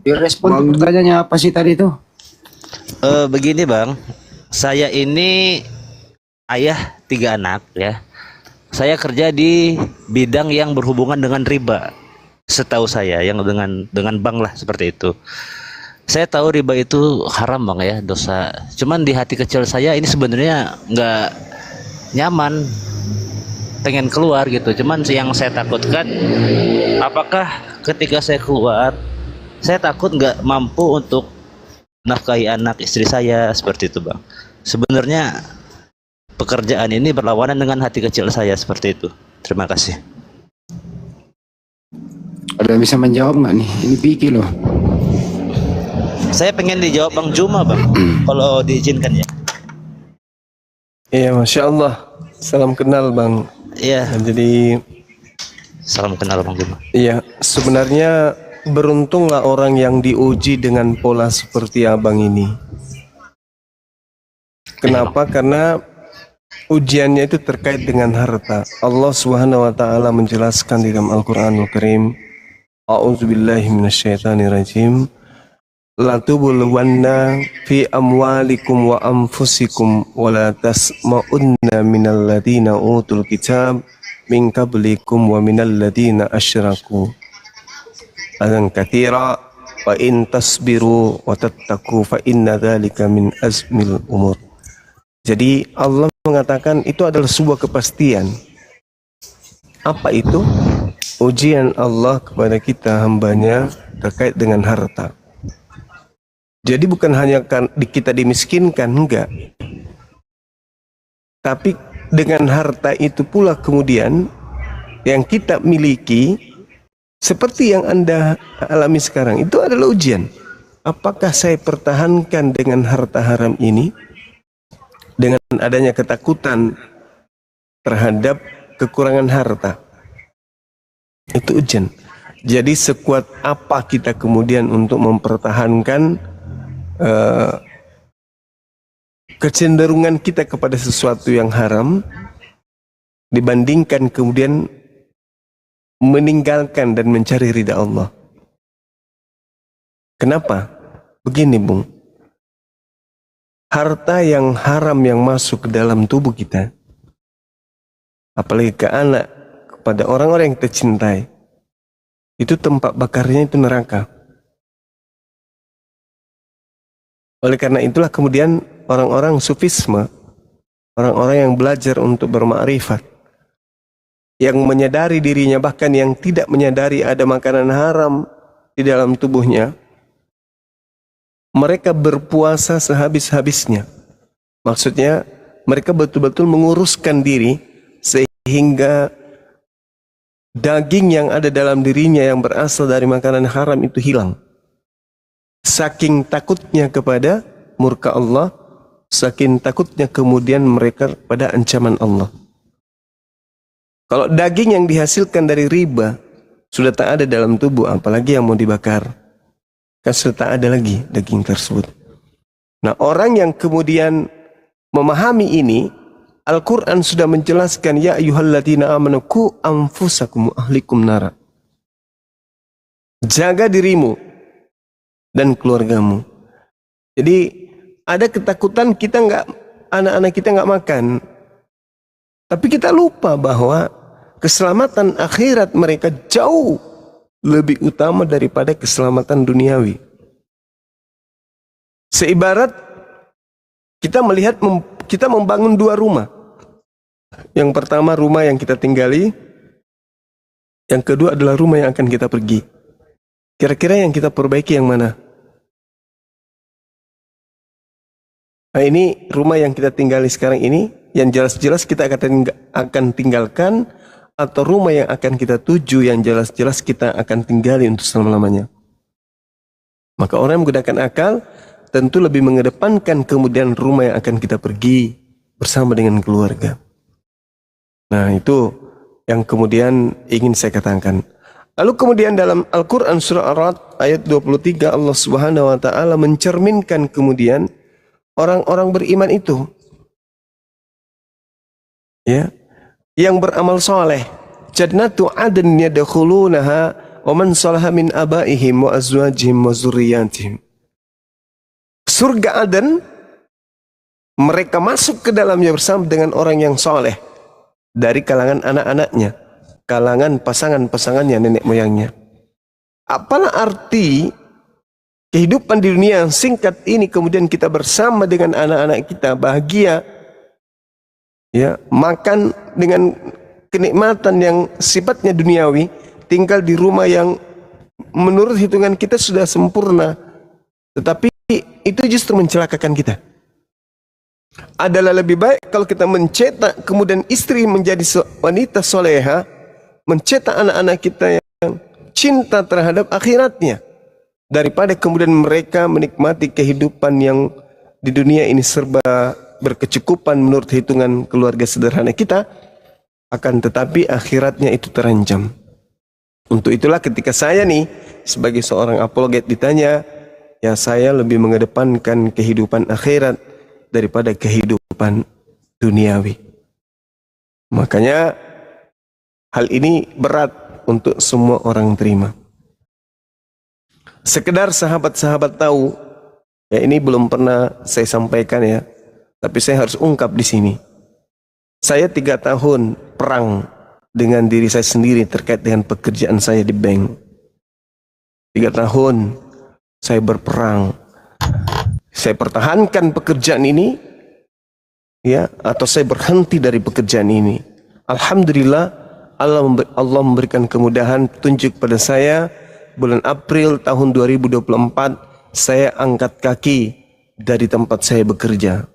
Direspon pertanyaannya apa sih tadi tuh? Begini Bang, saya ini ayah 3 anak ya. Saya kerja di bidang yang berhubungan dengan riba, setahu saya, yang dengan bank lah seperti itu. Saya tahu riba itu haram Bang ya, dosa. Cuman di hati kecil saya ini sebenarnya nggak nyaman, pengen keluar gitu. Cuman yang saya takutkan, apakah ketika saya keluar, saya takut nggak mampu untuk nafkahi anak istri saya seperti itu Bang. Sebenarnya pekerjaan ini berlawanan dengan hati kecil saya seperti itu. Terima kasih. Ada yang bisa menjawab nggak nih? Ini Piki loh. Saya pengen dijawab Bang Juma Bang, kalau diizinkan ya. Iya, Masya Allah. Salam kenal Bang. Iya. Jadi salam kenal Bang Juma. Iya, sebenarnya beruntunglah orang yang diuji dengan pola seperti abang ini. Kenapa? Karena ujiannya itu terkait dengan harta. Allah Subhanahu wa taala menjelaskan di dalam Al-Qur'anul Karim, A'udzubillahi minasyaitonirrajim. La tubluwanna fi amwalikum wa anfusikum wa la tasma'unna minal ladina utul kitab min qablikum wa minal ladina asyraku adan katsira wa in tasbiru wa tattaqu fa inna dzalika min azmil umur. Jadi Allah mengatakan itu adalah sebuah kepastian. Apa itu? Ujian Allah kepada kita hambanya terkait dengan harta. Jadi bukan hanya kita dimiskinkan, enggak. Tapi dengan harta itu pula kemudian yang kita miliki, seperti yang Anda alami sekarang, itu adalah ujian. Apakah saya pertahankan dengan harta haram ini? Dengan adanya ketakutan terhadap kekurangan harta. Itu ujian. Jadi sekuat apa kita kemudian untuk mempertahankan kecenderungan kita kepada sesuatu yang haram dibandingkan kemudian meninggalkan dan mencari ridha Allah. Kenapa? Begini Bung, harta yang haram yang masuk ke dalam tubuh kita, apalagi ke anak, kepada orang-orang yang kita cintai, itu tempat bakarnya itu neraka. Oleh karena itulah kemudian orang-orang sufisme, orang-orang yang belajar untuk bermakrifat, yang menyadari dirinya, bahkan yang tidak menyadari ada makanan haram di dalam tubuhnya, mereka berpuasa sehabis-habisnya. Maksudnya mereka betul-betul menguruskan diri sehingga daging yang ada dalam dirinya yang berasal dari makanan haram itu hilang. Saking takutnya kepada murka Allah, saking takutnya kemudian mereka pada ancaman Allah. Kalau daging yang dihasilkan dari riba sudah tak ada dalam tubuh, apalagi yang mau dibakar. Kan sudah tak ada lagi daging tersebut. Nah, orang yang kemudian memahami ini, Al-Quran sudah menjelaskan, ya ayyuhalladzina amanu qu anfusakum wa ahlikum nara. Jaga dirimu dan keluargamu. Jadi ada ketakutan kita anak-anak kita nggak makan. Tapi kita lupa bahwa keselamatan akhirat mereka jauh lebih utama daripada keselamatan duniawi. Seibarat kita melihat kita membangun dua rumah. Yang pertama rumah yang kita tinggali, yang kedua adalah rumah yang akan kita pergi. Kira-kira yang kita perbaiki yang mana? Nah, ini rumah yang kita tinggali sekarang ini, yang jelas-jelas kita akan tinggalkan, atau rumah yang akan kita tuju yang jelas-jelas kita akan tinggali untuk selama-lamanya. Maka orang yang menggunakan akal tentu lebih mengedepankan kemudian rumah yang akan kita pergi bersama dengan keluarga. Nah, itu yang kemudian ingin saya katakan. Lalu kemudian dalam Al-Quran surah Ar-Ra'd ayat 23 Allah Subhanahu wa ta'ala mencerminkan kemudian orang-orang beriman itu, ya, yang beramal soleh, jannatu adn yadkhulunaha wa man salaha min abaihim wa azwajihim wa zurriyatihim. Surga Aden, mereka masuk ke dalamnya bersama dengan orang yang soleh dari kalangan anak-anaknya, kalangan pasangan-pasangannya, nenek moyangnya. Apalah arti kehidupan di dunia yang singkat ini kemudian kita bersama dengan anak-anak kita bahagia, ya, makan dengan kenikmatan yang sifatnya duniawi, tinggal di rumah yang menurut hitungan kita sudah sempurna, tetapi itu justru mencelakakan kita. Adalah lebih baik kalau kita mencetak kemudian istri menjadi wanita soleha, mencetak anak-anak kita yang cinta terhadap akhiratnya, daripada kemudian mereka menikmati kehidupan yang di dunia ini serba berkecukupan menurut hitungan keluarga sederhana kita, akan tetapi akhiratnya itu terancam. Untuk itulah ketika saya nih sebagai seorang apologet ditanya, ya saya lebih mengedepankan kehidupan akhirat daripada kehidupan duniawi. Makanya hal ini berat untuk semua orang terima. Sekedar sahabat-sahabat tahu, ya ini belum pernah saya sampaikan ya, tapi saya harus ungkap di sini. Saya 3 tahun perang dengan diri saya sendiri terkait dengan pekerjaan saya di bank. 3 tahun saya berperang. Saya pertahankan pekerjaan ini, ya, atau saya berhenti dari pekerjaan ini. Alhamdulillah, Allah memberikan kemudahan, petunjuk pada saya. Bulan April tahun 2024, saya angkat kaki dari tempat saya bekerja.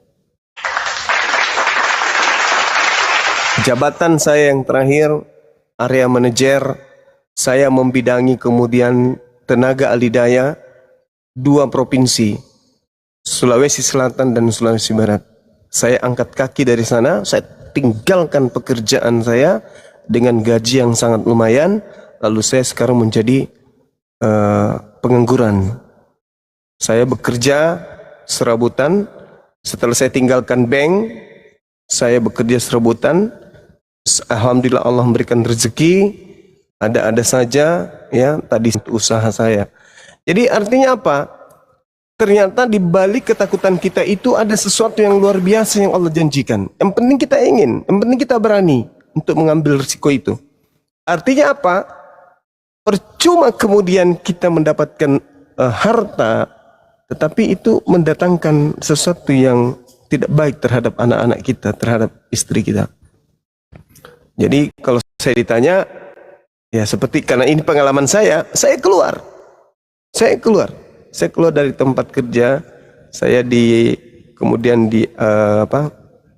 Jabatan saya yang terakhir, area manajer, saya membidangi kemudian tenaga ahli daya 2 provinsi, Sulawesi Selatan dan Sulawesi Barat. Saya angkat kaki dari sana, saya tinggalkan pekerjaan saya dengan gaji yang sangat lumayan, lalu saya sekarang menjadi pengangguran. Saya bekerja serabutan. Setelah saya tinggalkan bank, saya bekerja serabutan. Alhamdulillah Allah memberikan rezeki, ada-ada saja, ya, tadi usaha saya. Jadi artinya apa? Ternyata di balik ketakutan kita itu ada sesuatu yang luar biasa yang Allah janjikan. Yang penting kita ingin, yang penting kita berani untuk mengambil risiko itu. Artinya apa? Percuma kemudian kita mendapatkan harta, tetapi itu mendatangkan sesuatu yang tidak baik terhadap anak-anak kita, terhadap istri kita. Jadi kalau saya ditanya, ya seperti karena ini pengalaman saya keluar. Saya keluar dari tempat kerja, saya kemudian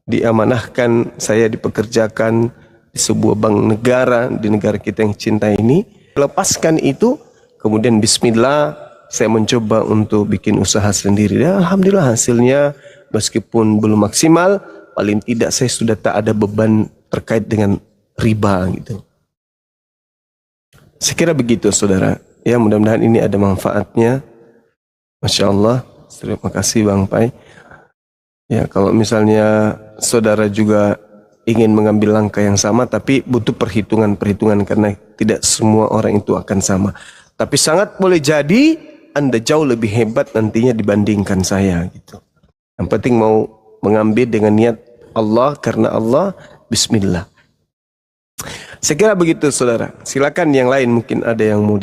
diamanahkan, saya dipekerjakan di sebuah bank negara di negara kita yang cinta ini. Lepaskan itu, kemudian bismillah, saya mencoba untuk bikin usaha sendiri. Dan alhamdulillah hasilnya meskipun belum maksimal, paling tidak saya sudah tak ada beban terkait dengan riba gitu. Saya kira begitu saudara. Ya mudah-mudahan ini ada manfaatnya. Masya Allah. Terima kasih Bang Pai. Ya kalau misalnya saudara juga ingin mengambil langkah yang sama, tapi butuh perhitungan-perhitungan karena tidak semua orang itu akan sama. Tapi sangat boleh jadi Anda jauh lebih hebat nantinya dibandingkan saya gitu. Yang penting mau mengambil dengan niat Allah, karena Allah, bismillah. Saya kira begitu saudara. Silakan yang lain mungkin ada yang mau